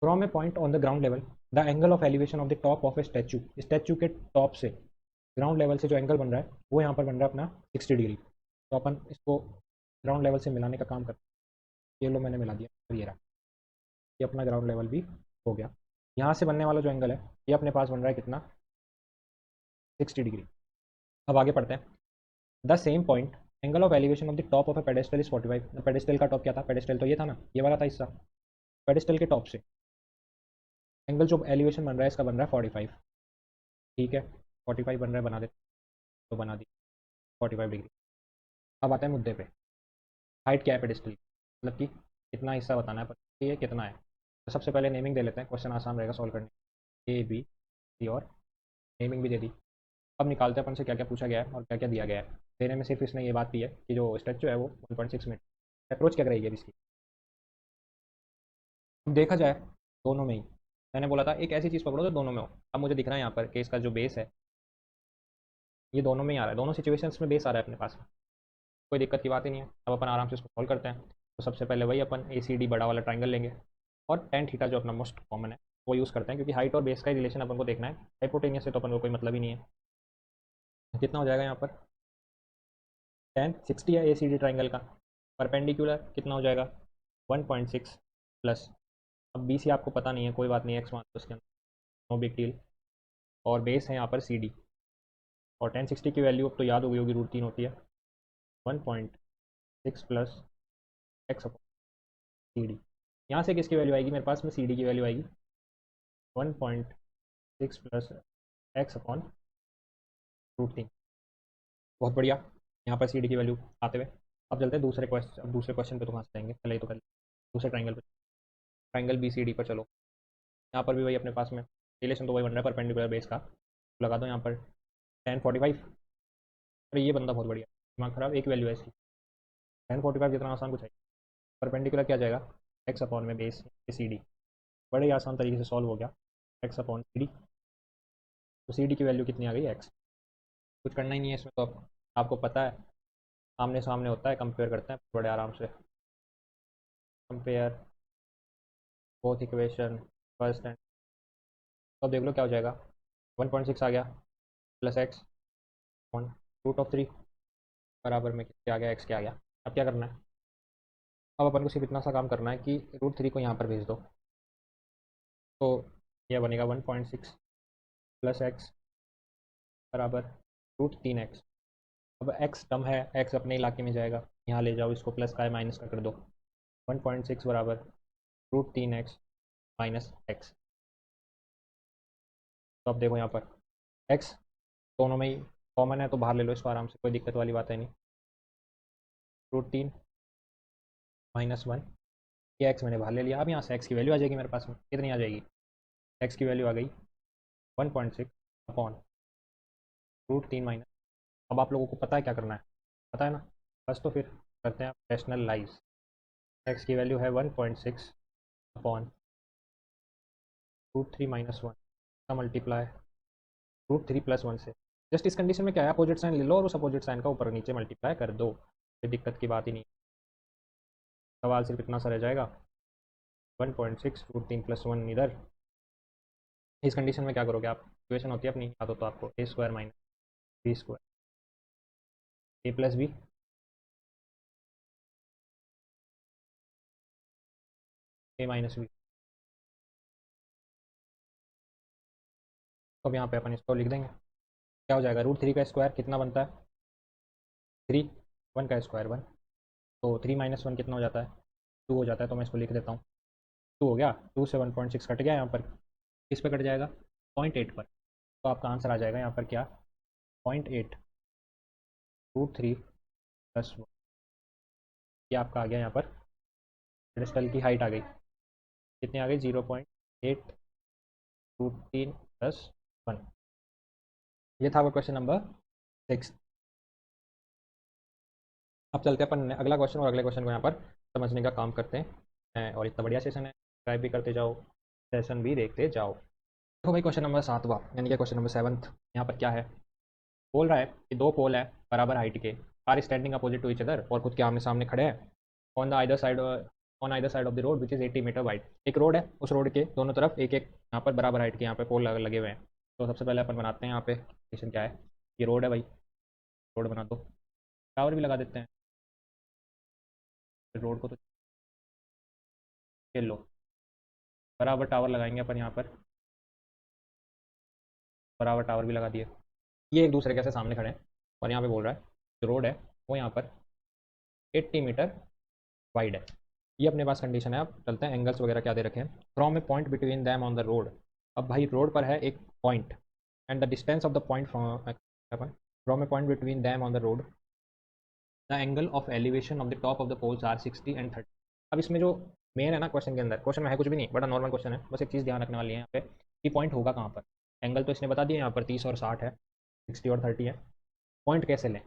S1: From a point on the ground level the angle of elevation of the top of A statue. Statue के टॉप से, ग्राउंड लेवल से जो एंगल बन रहा है वो यहाँ पर बन रहा है अपना 60 डिग्री। तो अपन इसको ग्राउंड लेवल से मिलाने का काम करते हैं। ये लो मैंने मिला दिया और ये रहा। ये अपना ग्राउंड लेवल भी हो गया। यहाँ से बनने वाला जो एंगल है ये अपने पास बन रहा है कितना, 60 डिग्री। अब आगे पढ़ते हैं। The same point angle of elevation of the top of A pedestal is 45। Pedestal का टॉप क्या था, पेडेस्टल तो ये था ना, ये वाला था हिस्सा। पेडेस्टल के टॉप से एंगल जो एलिवेशन बन रहा है इसका बन रहा है 45। ठीक है, 45 बन रहा है, बना दे। तो बना दी 45 डिग्री। अब आता है मुद्दे पे। हाइट क्या है पेडिस्टल की, मतलब कि कितना हिस्सा बताना है कि ये कितना है। तो सबसे पहले नेमिंग दे लेते हैं, क्वेश्चन आसान रहेगा सॉल्व करने। ए बी सी, और नेमिंग भी दे दी। अब निकालते हैं अपन से क्या क्या पूछा गया है और क्या क्या दिया गया है। देने में सिर्फ इसने ये बात दी है कि जो स्टैचू है वो 1.6 मीटर। अप्रोच क्या करेगी अब इसकी। अब देखा जाए दोनों में ही, मैंने बोला था एक ऐसी चीज़ पकड़ो जो दोनों में हो। अब मुझे दिख रहा है यहाँ पर कि इसका जो बेस है ये दोनों में ही आ रहा है, दोनों सिचुएशंस में बेस आ रहा है अपने पास। कोई दिक्कत की बात ही नहीं है। अब अपन आराम से इसको सॉल्व करते हैं। तो सबसे पहले वही अपन ए सी डी बड़ा वाला ट्राइंगल लेंगे, और टेन थीटा जो अपना मोस्ट कॉमन है वो यूज़ करते हैं, क्योंकि हाइट और बेस का ही रिलेशन अपन को देखना है। हाइपोटेनियस से तो अपन को कोई मतलब ही नहीं है। कितना हो जाएगा यहाँ पर, टेन 60 है ए सी डी ट्राइंगल का। परपेंडिकुलर कितना हो जाएगा, 1.6 प्लस, अब बी सी आपको पता नहीं है, कोई बात नहीं, एक्स मान लो उसके अंदर, नो बिग डील। और बेस है यहाँ पर सी डी, और 1060 की वैल्यू अब तो याद हो गई होगी, √3 होती है। 1.6 plus X upon C D. यहाँ से किसकी वैल्यू आएगी मेरे पास में, सी डी की वैल्यू आएगी 1.6 प्लस एक्स अपॉन √3। बहुत बढ़िया। यहाँ पर सी डी की वैल्यू आते हुए अब चलते हैं दूसरे क्वेश्चन। अब दूसरे क्वेश्चन पे तो कहाँ से जाएंगे, पहले ही तो कर दूसरे ट्राइंगल पे। ट्राइंगल बी सी डी पर चलो। यहाँ पर भी वही अपने पास में रिलेशन तो वही बन रहा है, परपेंडिकुलर बेस का। लगा दो यहाँ पर 1045। अरे ये बंदा बहुत बढ़िया, दिमाग खराब, एक वैल्यू है इसकी। 1045 जितना आसान कुछ है। परपेंडिकुलर क्या जाएगा, एक्स अपॉन में बेस सी डी। बड़े ही आसान तरीके से सॉल्व हो गया। एक्स अपॉन सी डी, तो सी डी की वैल्यू कितनी आ गई, एक्स। कुछ करना ही नहीं है इसमें तो। आपको पता है आमने सामने होता है, कंपेयर करते हैं बड़े आराम से। Compare both equation first and, तो अब देख लो क्या हो जाएगा। 1.6 आ गया प्लस एक्स ऑन √3 बराबर में क्या आ गया, एक्स क्या आ गया। अब क्या करना है, अब अपन को सिर्फ इतना सा काम करना है कि √3 को यहाँ पर भेज दो। तो यह बनेगा 1.6 प्लस एक्स बराबर √3x। अब एक्स कम है, एक्स अपने इलाके में जाएगा, यहाँ ले जाओ इसको, प्लस का है माइनस का कर दो। 1.6 बराबर √3x माइनस एक्स। तो अब देखो यहाँ पर एक्स दोनों में ही कॉमन है, तो बाहर ले लो इसको आराम से, कोई दिक्कत वाली बात है नहीं। √3 -1, ये एक्स मैंने बाहर ले लिया। अब यहाँ से एक्स की वैल्यू आ जाएगी मेरे पास में, कितनी आ जाएगी, एक्स की वैल्यू आ गई 1.6 अपॉन √3 माइनस। अब आप लोगों को पता है क्या करना है, पता है ना। बस तो फिर करते हैं रैशनलाइज। एक्स की वैल्यू है 1.6 अपॉन √3 - 1 का मल्टीप्लाई √3 + 1 से। जस्ट इस कंडीशन में क्या है, अपोजिट साइन ले लो और उस अपोजिट साइन का ऊपर नीचे मल्टीप्लाई कर दो, कोई दिक्कत की बात ही नहीं। सवाल सिर्फ इतना सा रह जाएगा, 1.6 √3 + 1 इधर। इस कंडीशन में क्या करोगे आप, इक्वेशन होती है अपनी, याद हो तो आपको, a² - b², a + b a - b। तो अब यहाँ पे अपन इसको लिख देंगे, क्या हो जाएगा, √3 का स्क्वायर कितना बनता है 3, 1 का स्क्वायर 1, तो 3 - 1 कितना हो जाता है 2 हो जाता है। तो मैं इसको लिख देता हूँ 2 हो गया। 2 से 1.6 कट गया यहाँ पर, किस पे कट जाएगा, 0.8 पर, तो आपका आंसर आ जाएगा यहाँ पर क्या, 0.8 √3 + 1। ये आपका आ गया यहाँ पर पेडेस्टल की हाइट आ गई, कितनी आ गई, 0.8 √3 + 1। ये था वो क्वेश्चन नंबर 6। अब चलते हैं अपन अगला क्वेश्चन, और अगले क्वेश्चन को यहाँ पर समझने का काम करते हैं। और इतना बढ़िया सेशन है, सब्सक्राइब भी करते जाओ, सेशन भी देखते जाओ। देखो भाई क्वेश्चन नंबर 7वां, यानी कि क्वेश्चन नंबर 7th, यहाँ पर क्या है, बोल रहा है कि दो पोल है बराबर हाइट के, are standing opposite to each other, और खुद के आमने सामने खड़े हैं, on either side of the road which is 80 metre wide. एक रोड है, उस रोड के दोनों तरफ एक एक यहाँ पर बराबर हाइट के यहाँ पे पोल लगे हुए हैं। तो सबसे पहले अपन बनाते हैं यहाँ पे क्वेश्चन क्या है, ये रोड है भाई, रोड बना दो, टावर भी लगा देते हैं, रोड को तो खेल लो, बराबर टावर लगाएंगे अपन यहाँ पर, बराबर टावर भी लगा दिए। ये एक दूसरे के से सामने खड़े हैं, और यहाँ पे बोल रहा है जो रोड है वो यहाँ पर 80 मीटर वाइड है। ये अपने पास कंडीशन है। अब चलते हैं एंगल्स वगैरह क्या दे रखे हैं। From a point between them on the road, अब भाई रोड पर है एक point, and the distance of the point from a point between them on the road, the angle of elevation of the top of the poles are 60 and 30। अब इसमें जो मेन है ना क्वेश्चन के अंदर, क्वेश्चन में है कुछ भी नहीं, बड़ा नॉर्मल क्वेश्चन है, बस एक चीज़ ध्यान रखने वाली है यहाँ पे कि पॉइंट होगा कहाँ पर। एंगल तो इसने बता दिया यहाँ पर 30 और 60 है, 60 और 30 है, पॉइंट कैसे लें।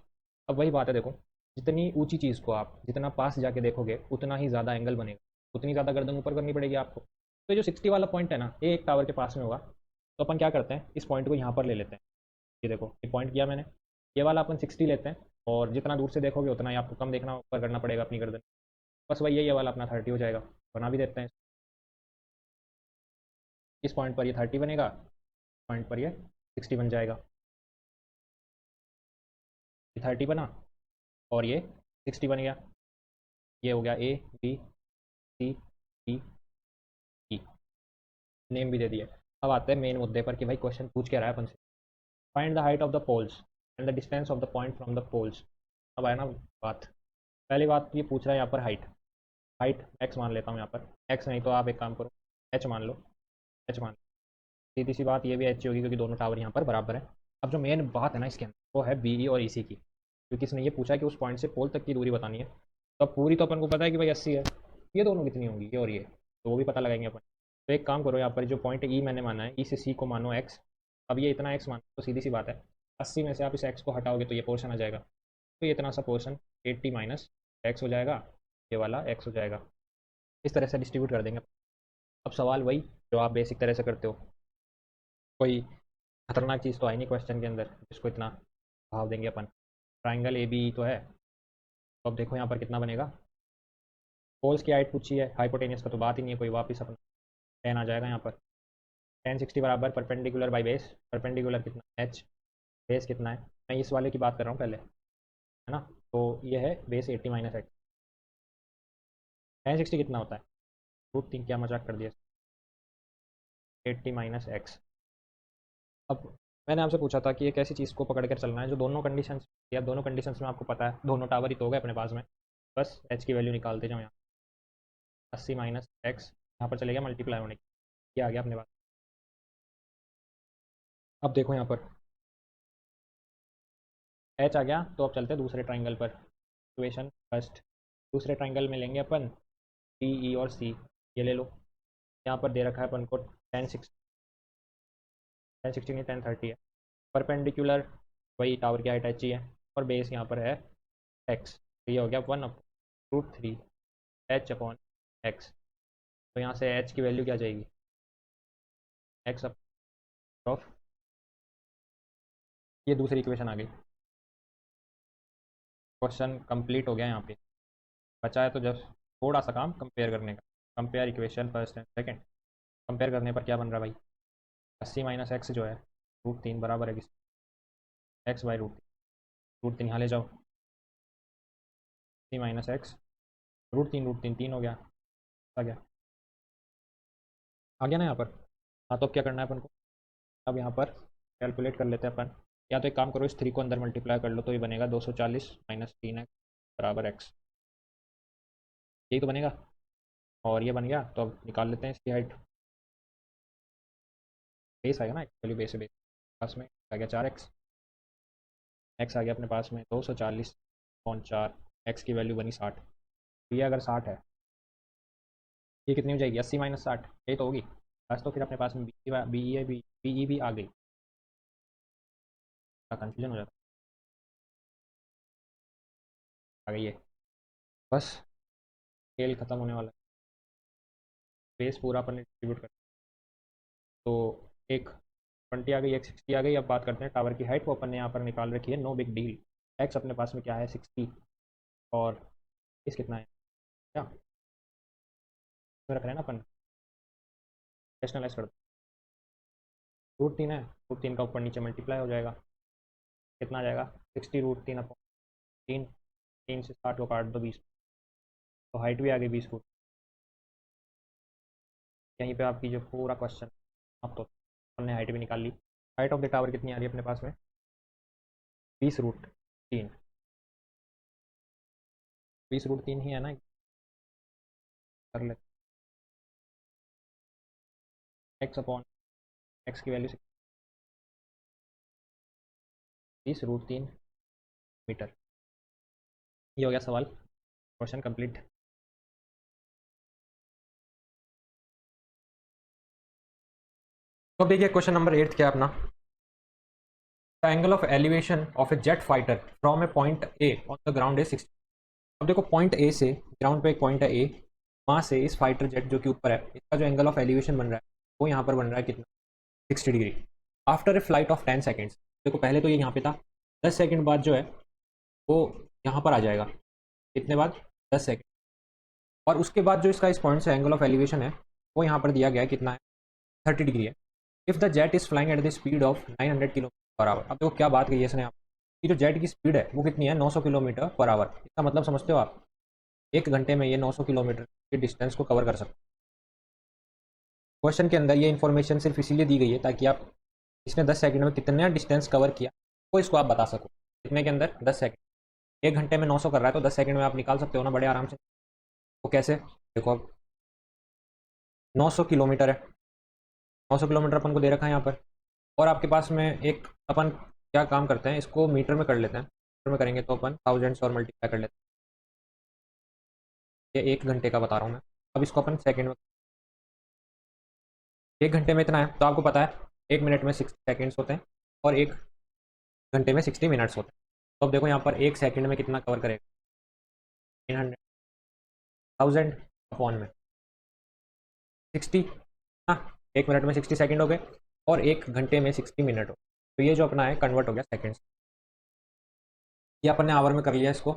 S1: अब वही बात है, देखो जितनी ऊंची चीज़ को आप जितना पास जाके देखोगे उतना ही ज़्यादा एंगल बनेगा, उतनी ज़्यादा गर्दन ऊपर करनी पड़ेगी आपको। तो ये जो 60 वाला पॉइंट है ना, ये एक टावर के पास में होगा, तो अपन क्या करते हैं, इस पॉइंट को यहाँ पर ले लेते हैं। ये देखो ये पॉइंट किया मैंने, ये वाला अपन 60 लेते हैं, और जितना दूर से देखोगे उतना ही आपको कम देखना, ऊपर करना पड़ेगा अपनी गर्दन। बस वही है, ये वाला अपना 30 हो जाएगा, बना भी देते हैं। इस पॉइंट पर ये 30 बनेगा, पॉइंट पर ये 60 बन जाएगा। ये 30 बना और ये 60 बन गया। ये हो गया ए बी सी ई ई, नेम भी दे दिए। अब आते हैं मेन मुद्दे पर कि भाई क्वेश्चन पूछ के रहा है अपन से, find the height of the poles and the distance of the point from the poles. अब आया ना बात, पहली बात ये पूछ रहा है यहाँ पर हाइट, हाइट एक्स मान लेता हूँ यहाँ पर, एक्स नहीं तो आप एक काम करो एच मान लो, एच मान लो, सीधी सी बात ये भी एच होगी क्योंकि दोनों टावर यहाँ पर बराबर है। अब जो मेन बात है ना इसके अंदर वो है बी ई और ई सी की, क्योंकि इसने ये पूछा है कि उस पॉइंट से पोल तक की दूरी बतानी है। तो अब पूरी तो अपन को पता है कि भाई 80 है, ये दोनों कितनी होंगी, ये और ये, तो वो भी पता लगाएंगे अपन। तो एक काम करो, यहाँ पर जो पॉइंट ई मैंने माना है, ई से सी को मानो एक्स। अब ये इतना एक्स मानो तो सीधी सी बात है, 80 में से आप इस एक्स को हटाओगे तो ये पोर्शन आ जाएगा, तो ये इतना सा पोर्शन 80 माइनस एक्स हो जाएगा, ये वाला एक्स हो जाएगा। इस तरह से डिस्ट्रीब्यूट कर देंगे। अब सवाल वही जो आप बेसिक तरह से करते हो, कोई खतरनाक चीज़ तो आई नहीं क्वेश्चन के अंदर जिसको इतना भाव देंगे अपन। ट्राइंगल ए बी तो है, तो अब देखो यहाँ पर कितना बनेगा, पोल्स की हाइट पूछी है, हाइपोटेनियस का तो बात ही नहीं है कोई, वापस अपना 10 आ जाएगा यहाँ पर। 10 60 बराबर परपेंडिकुलर बाई बेस, परपेंडिकुलर कितना एच, बेस कितना है, मैं इस वाले की बात कर रहा हूँ पहले, है ना। तो ये है बेस 80 माइनस एक्स, 10 60 कितना होता है, √3, क्या मजाक कर दिया, 80 माइनस एक्स। अब मैंने आपसे पूछा था कि एक ऐसी चीज़ को पकड़ कर चलना है जो दोनों कंडीशंस, या दोनों कंडीशंस में आपको पता है, दोनों टावर ही तो हो गए अपने पास में, बस एच की वैल्यू निकालते जाओ यहाँ, 80 माइनस एक्स यहाँ पर चलेगा मल्टीप्लाई होने की, ये आ गया अपने पास। अब देखो यहाँ पर एच आ गया, तो अब चलते हैं दूसरे ट्राइंगल पर, इक्वेशन फर्स्ट, दूसरे ट्राइंगल में लेंगे अपन डी ई और सी, ये ले लो। यहाँ पर दे रखा है अपन को 10 60 नहीं 10 30 है, परपेंडिकुलर वही टावर की हाइट एच ही है, और बेस यहाँ पर है एक्स, तो ये हो गया 1/√3 एच अपॉन एक्स। तो यहाँ से एच की वैल्यू क्या जाएगी, एक्स ऑफ, ये दूसरी इक्वेशन आ गई। क्वेश्चन कंप्लीट हो गया यहाँ पे, बचा है तो जस्ट थोड़ा सा काम कंपेयर करने का। Compare equation first and second, compare करने पर क्या बन रहा है भाई, 80 माइनस एक्स जो है √3 बराबर है किस, एक्स बाई √3 यहाँ ले जाओ, 80 माइनस एक्स √3, 3 हो गया, आ गया, आ गया ना यहाँ पर। हाँ तो अब क्या करना है अपन को, अब यहाँ पर कैलकुलेट कर लेते हैं अपन, या तो एक काम करो इस 3 को अंदर मल्टीप्लाई कर लो, तो ये बनेगा 240 माइनस 3x बराबर एक्स, यही तो बनेगा। और ये बन गया, तो अब निकाल लेते हैं इसकी हाइट, बेस आएगा ना, एक्स वैल्यू बेस से बेस पास में आ गया 4x, एक्स आ गया अपने पास में 240/4, एक्स की वैल्यू बनी 60। ये अगर 60 है, ये कितनी हो जाएगी 80 - 60, यही तो होगी। बस तो फिर अपने पास में बी ई भी आ गई, कन्फ्यूजन हो जाता आ गई है। बस खेल ख़त्म होने वाला है, बेस पूरा अपन ने डिस्ट्रीब्यूट कर, तो एक 20 आ गई, एक 60 आ गई। अब बात करते हैं टावर की हाइट, वो अपन ने यहाँ पर निकाल रखी है, नो बिग डील। एक्स अपने पास में क्या है 60, और इस कितना है क्या इसमें रख रहे हैं ना अपन, रेशनलाइज कर दो। √3 है, √3 का ऊपर नीचे मल्टीप्लाई हो जाएगा, कितना आ जाएगा 60√3/3। 3 से 60 को काट दो 20, तो हाइट भी आ गई 20 फुट। यहीं पे आपकी जो पूरा क्वेश्चन अब तो हमने हाइट भी निकाल ली। हाइट ऑफ द टावर कितनी आ रही है अपने पास में 20√3, 20√3 ही है ना, कर ले। एक्स की वैल्यू 20√3 मीटर। ये हो गया सवाल, क्वेश्चन कंप्लीट। तो देखिए क्वेश्चन नंबर 8 क्या है अपना, the angle of elevation of A jet fighter from a point A on the ground is 60। अब देखो पॉइंट ए से, ग्राउंड पे एक पॉइंट है ए, वहाँ से इस फाइटर जेट जो कि ऊपर है, इसका जो एंगल ऑफ एलिवेशन बन रहा है वो यहाँ पर बन रहा है कितना 60 degree. After a flight of 10 seconds, देखो पहले तो ये यहाँ पे था, 10 सेकेंड बाद जो है वो यहाँ पर आ जाएगा, कितने बाद 10 सेकेंड। और उसके बाद जो इसका इस पॉइंट से एंगल ऑफ एलिवेशन है वो यहाँ पर दिया गया है, कितना है 30 डिग्री है। If the jet is flying at the speed of 900 km/h। अब देखो क्या बात कही है इसने, आप कि जो जेट की स्पीड है वो कितनी है 900 km/h। इसका मतलब समझते हो आप, एक घंटे में ये 900 किलोमीटर के डिस्टेंस को कवर कर सकते हैं। क्वेश्चन के अंदर ये इन्फॉर्मेशन सिर्फ इसीलिए दी गई है ताकि आप इसने 10 सेकंड में कितना डिस्टेंस कवर किया वो इसको आप बता सको। कितने के अंदर 10 सेकंड, एक घंटे में 900 कर रहा है तो 10 सेकंड में आप निकाल सकते हो ना बड़े आराम से। वो कैसे, देखो अब 900 किलोमीटर है, 900 किलोमीटर अपन को दे रखा है यहाँ पर, और आपके पास में एक अपन क्या काम करते हैं, इसको मीटर में कर लेते हैं। मीटर में करेंगे तो अपन थाउजेंड्स और मल्टीप्लाई कर लेते हैं। ये एक घंटे का बता रहा हूँ मैं, अब इसको अपन सेकंड में, एक घंटे में इतना है तो आपको पता है एक मिनट में 60 सेकेंड्स होते हैं और एक घंटे में 60 मिनट्स होते हैं। तो अब देखो यहाँ पर एक सेकंड में कितना कवर करेगा 900, 1000 अपॉन में 60। हाँ, एक मिनट में 60 सेकंड हो गए और एक घंटे में 60 मिनट हो, तो ये जो अपना है कन्वर्ट हो गया सेकंड्स। ये अपन ने आवर में कर लिया इसको।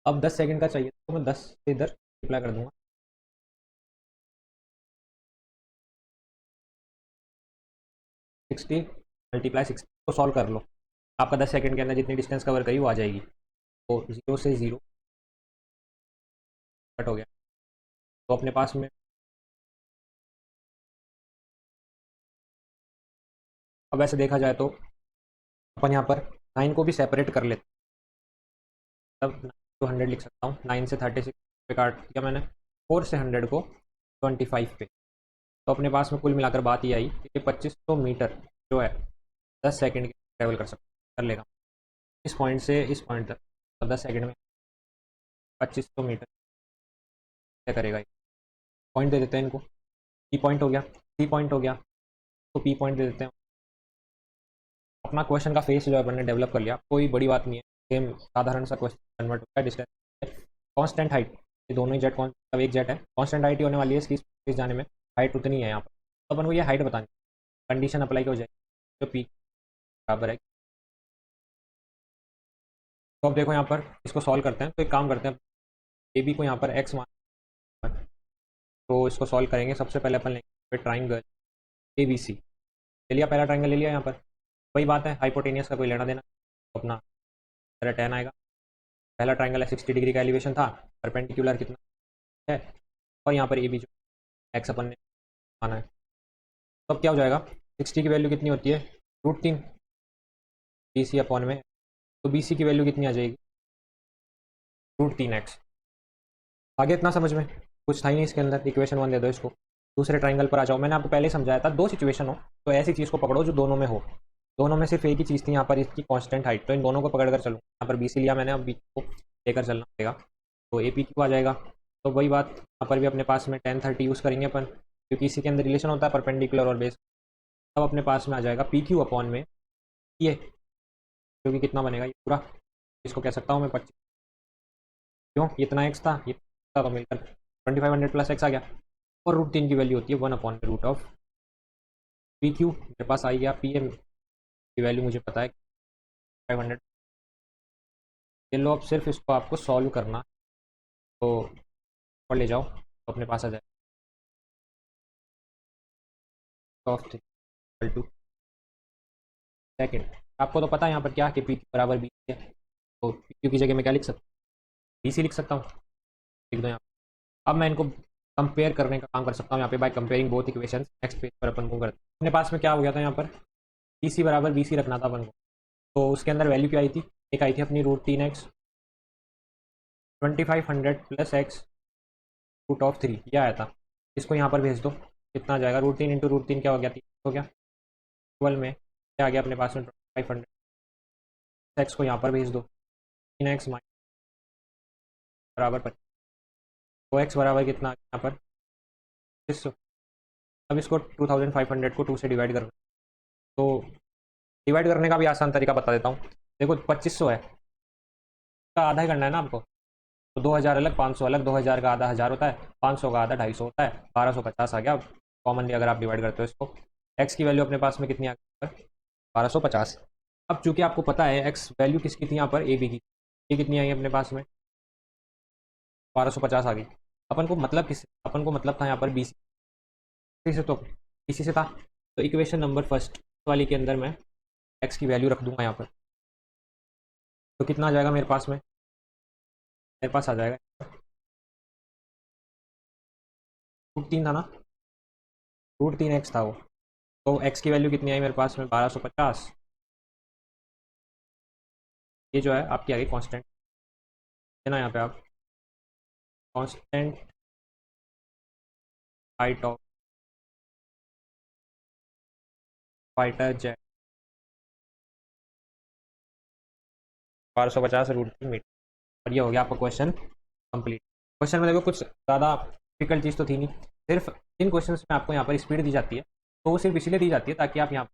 S1: अब 10 सेकंड का चाहिए तो मैं 10 से इधर अप्लाई कर दूंगा, 60 × 60 को सॉल्व कर लो, आपका 10 सेकंड के अंदर जितनी डिस्टेंस कवर करी वो आ जाएगी। तो 0 से 0 कट हो गया, तो अपने पास में अब ऐसे देखा जाए तो अपन यहाँ पर 9 को भी सेपरेट कर लेते, तब 100 लिख सकता हूँ। 9 से 36 पे काट दिया मैंने, 4 से 100 को 25 पे, तो अपने पास में कुल मिलाकर बात ये आई कि 2500 मीटर जो है 10 सेकंड के ट्रेवल कर लेगा इस पॉइंट से इस पॉइंट तक। तो 10 सेकंड में 2500 मीटर क्या करेगा, पॉइंट दे देते हैं इनको, पी पॉइंट हो गया, सी पॉइंट हो गया, तो पी पॉइंट दे देते हैं। अपना क्वेश्चन का फेस जो है अपन ने डेवलप कर लिया, कोई बड़ी बात नहीं है, सेम साधारण सा क्वेश्चन कन्वर्ट होता है। डिस्टेंस कांस्टेंट हाइट, ये दोनों ही जेट अब एक जेट है, कांस्टेंट हाइट ही होने वाली है इसकी, इस जाने में हाइट उतनी है यहाँ पर, तो अपन को ये हाइट बतानी, कंडीशन अप्लाई हो जाएगी जो पी बराबर है। तो अब देखो यहाँ पर इसको सॉल्व करते हैं, तो एक काम करते हैं, ए बी को यहाँ पर एक्स मान, तो इसको सॉल्व करेंगे। सबसे पहले अपन लेंगे ट्राइंगल ए बी सी, ले लिया पहला ट्राइंगल ले लिया। यहाँ पर वही बात है, हाइपोटेनियस का कोई लेना देना, तो अपना तेरा 10 आएगा। पहला ट्राइंगल है 60 डिग्री का एलिवेशन था, परपेंडिकुलर कितना है, और यहाँ पर ए बी जो एक्स अपन ने माना है, तो अब क्या हो जाएगा 60 की वैल्यू कितनी होती है √3 बी सी अपॉन में, तो बी सी की वैल्यू कितनी आ जाएगी √3x। आगे इतना समझ में कुछ था ही नहीं इसके अंदर, इक्वेशन 1 दे दो इसको, दूसरे ट्राइंगल पर आ जाओ। मैंने आपको पहले ही समझाया था, दो सिचुएशन हो तो ऐसी चीज़ को पकड़ो जो दोनों में हो। दोनों में सिर्फ एक ही चीज़ थी यहाँ पर, इसकी कांस्टेंट हाइट, तो इन दोनों को पकड़ कर चलूँ। यहाँ पर बी सी लिया मैंने, अब बी को लेकर चलना पड़ेगा, तो ए पी क्यू आ जाएगा। तो वही बात यहाँ पर भी अपने पास में 10-30 यूज़ करेंगे अपन, क्योंकि इसी के अंदर रिलेशन होता है परपेंडिकुलर और बेस। तब अपने पास में आ जाएगा पी क्यू अपॉन में ये, जो कि कितना बनेगा ये पूरा, इसको कह सकता हूँ मैं 25। क्यों, इतना एक्स था, ये था, तो मिलकर 2500 प्लस एक्स आ गया। और √3 की वैल्यू होती है 1/√ऑफ पी क्यू। मेरे पास आ गया पी एम की वैल्यू, मुझे पता है 500। ये लो, अब सिर्फ इसको आपको सॉल्व करना, तो और ले जाओ तो अपने पास आ जाए ऑफ 3 सेकेंड। आपको तो पता है यहाँ पर क्या कि पी क्यू बराबर बी है, तो पी क्यू की जगह मैं क्या लिख सकता हूँ, बी सी लिख सकता हूँ। लिख दो यहाँ। अब मैं इनको कंपेयर करने का काम कर सकता हूँ यहाँ पे, by comparing both equations. Next page पर अपन मूव करते हैं। अपने पास में क्या हो गया था यहाँ पर, बी सी बराबर बी सी रखना था अपन को, तो उसके अंदर वैल्यू क्या आई थी, एक आई थी अपनी √3x 2500 प्लस एक्स √3, ये आया था। इसको यहाँ पर भेज दो, कितना आ जाएगा, √3 इंटू √3 क्या हो गया, 3 हो गया। इक्वल में क्या आ गया अपने पास में 2500, एक्स को यहाँ पर भेज दो, 3x बराबर 25, तो एक्स बराबर कितना आ गया यहाँ पर 2500। अब इसको 2500 को 2 से डिवाइड करना, तो डिवाइड करने का भी आसान तरीका बता देता हूँ। देखो 2500 है, का आधा ही करना है ना आपको, तो 2000 अलग 500 अलग, 2000 का आधा 1000 होता है, 500 का आधा 250 होता है, 1250 आ गया कॉमनली अगर आप डिवाइड करते हो इसको। एक्स की वैल्यू अपने पास में कितनी आ गई, 1250। अब चूंकि आपको पता है एक्स वैल्यू किसकी थी यहाँ पर, ए बी की, ये कितनी आई अपने पास में 1250 आ गई। अपन को मतलब किस, अपन को मतलब था यहाँ पर बी सी से, तो बी सी से था, तो इक्वेशन नंबर फर्स्ट वाली के अंदर मैं एक्स की वैल्यू रख दूंगा यहाँ पर, तो कितना आ जाएगा मेरे पास में, मेरे पास आ जाएगा √3 था ना, √3x था वो, तो x की वैल्यू कितनी आई मेरे पास में 1250। ये जो है आपकी आ गई कांस्टेंट, है ना, यहाँ पे आप constant height of fighter jet 1250 √3 metre. और ये हो गया आपका क्वेश्चन कंप्लीट। क्वेश्चन में देखो कुछ ज़्यादा डिफिकल्ट चीज़ तो थी नहीं, सिर्फ इन क्वेश्चन में आपको यहाँ पर स्पीड दी जाती है, तो वो सिर्फ इसलिए दी जाती है ताकि आप यहाँ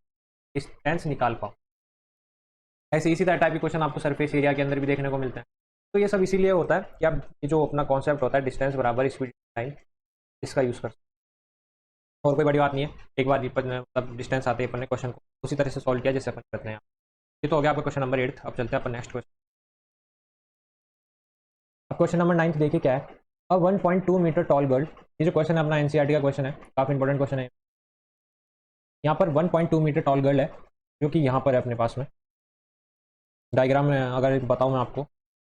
S1: डिस्टेंस निकाल पाओ। ऐसे इसी तरह टाइप के क्वेश्चन आपको सरफेस एरिया के अंदर भी देखने को मिलते हैं। तो ये सब इसीलिए होता है कि आप ये जो अपना कॉन्सेप्ट होता है डिस्टेंस बराबर स्पीड टाइम, इसका यूज़ कर सकते हैं। और कोई बड़ी बात नहीं है, एक बार मतलब डिस्टेंस आते ही अपन ने क्वेश्चन को उसी तरह से सॉल्व किया जैसे अपन करते हैं। ये तो हो गया आपका क्वेश्चन नंबर 8। अब चलते हैं अपन नेक्स्ट क्वेश्चन। अब क्वेश्चन नंबर 9 देखिए क्या है, अ 1.2 मीटर टॉल गर्ल। ये जो क्वेश्चन है अपना एनसीईआरटी का क्वेश्चन है, काफ़ी इंपॉर्टेंट क्वेश्चन है। यहाँ पर 1.2 मीटर टॉल गर्ल है, जो कि यहाँ पर है अपने पास में डायग्राम में अगर बताऊँ मैं आपको,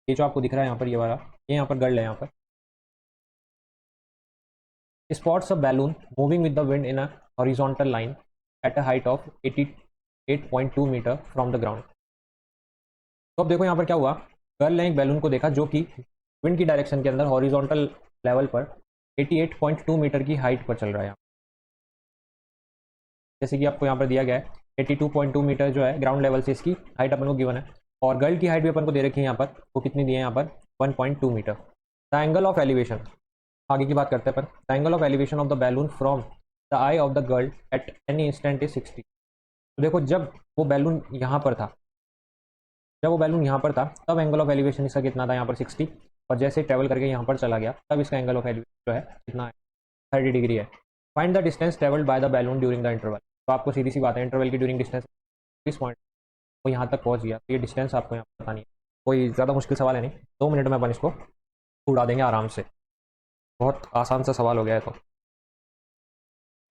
S1: ये जो आपको दिख रहा है यहाँ पर, ये वाला, ये यहाँ पर गर्ल है। यहाँ पर spots a balloon moving with the wind in a horizontal line at a height of 88.2 metre from the ground। तो अब देखो यहाँ पर क्या हुआ, गर्ल ने एक बैलून को देखा जो कि विंड की डायरेक्शन के अंदर हॉरिजॉन्टल लेवल पर 88.2 मीटर की हाइट पर चल रहा है। जैसे कि आपको यहाँ पर दिया गया है 82.2 मीटर जो है ग्राउंड लेवल से इसकी हाइट अपन को गिवन है, और गर्ल की हाइट भी अपन को दे रखी है यहाँ पर, वो कितनी दी है यहाँ पर 1.2 metre. The angle of elevation, आगे की बात करते हैं अपन, the angle of elevation of the balloon from the eye of the girl at any instant is 60। तो देखो जब वो बैलून यहाँ पर था, जब वो बैलून यहाँ पर था तब एंगल ऑफ एलिवेशन इसका कितना था यहाँ पर 60, और जैसे ट्रेवल करके यहाँ पर चला गया तब इसका एंगल ऑफ एलिवेशन जो है कितना है 30 डिग्री है। Find the distance travelled by the balloon during the interval. तो आपको सीधी सी बात है, इंटरवल की ड्यूरिंग डिस्टेंस इस पॉइंट वो यहाँ तक पहुँच गया, तो ये डिस्टेंस आपको यहाँ पर बतानी है। कोई ज़्यादा मुश्किल सवाल है नहीं, 2 मिनट में अपन इसको उड़ा देंगे आराम से, बहुत आसान सा सवाल हो गया है। तो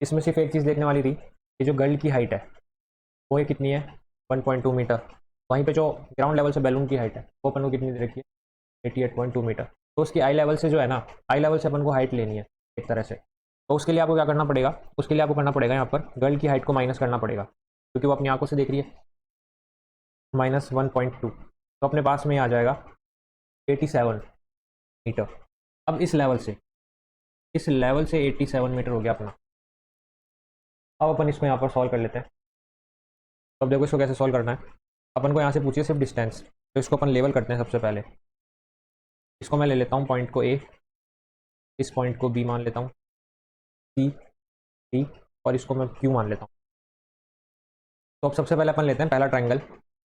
S1: इसमें सिर्फ एक चीज़ देखने वाली थी, ये जो गर्ल की हाइट है वो ये कितनी है 1.2 मीटर, वहीं पे जो ग्राउंड लेवल से बैलून की हाइट है वो अपन को कितनी दे रखी है 88.2 मीटर। तो उसकी आई लेवल से जो है ना, आई लेवल से अपन को हाइट लेनी है एक तरह से। तो उसके लिए आपको क्या करना पड़ेगा, उसके लिए आपको करना पड़ेगा यहाँ पर गर्ल की हाइट को माइनस करना पड़ेगा, क्योंकि वो अपनी आंखों से देख रही है, -1.2, तो अपने पास में आ जाएगा 87 मीटर। अब इस लेवल से 87 मीटर हो गया अपना, अब अपन इसको यहाँ पर सॉल्व कर लेते हैं। तो अब देखो इसको कैसे सॉल्व करना है। अपन को यहाँ से पूछिए सिर्फ डिस्टेंस, तो इसको अपन लेवल करते हैं सबसे पहले। इसको मैं ले लेता हूँ पॉइंट को ए, इस पॉइंट को बी मान लेता हूँ, सी डी, और इसको मैं क्यू मान लेता हूँ। तो अब सबसे पहले अपन लेते हैं पहला ट्राइंगल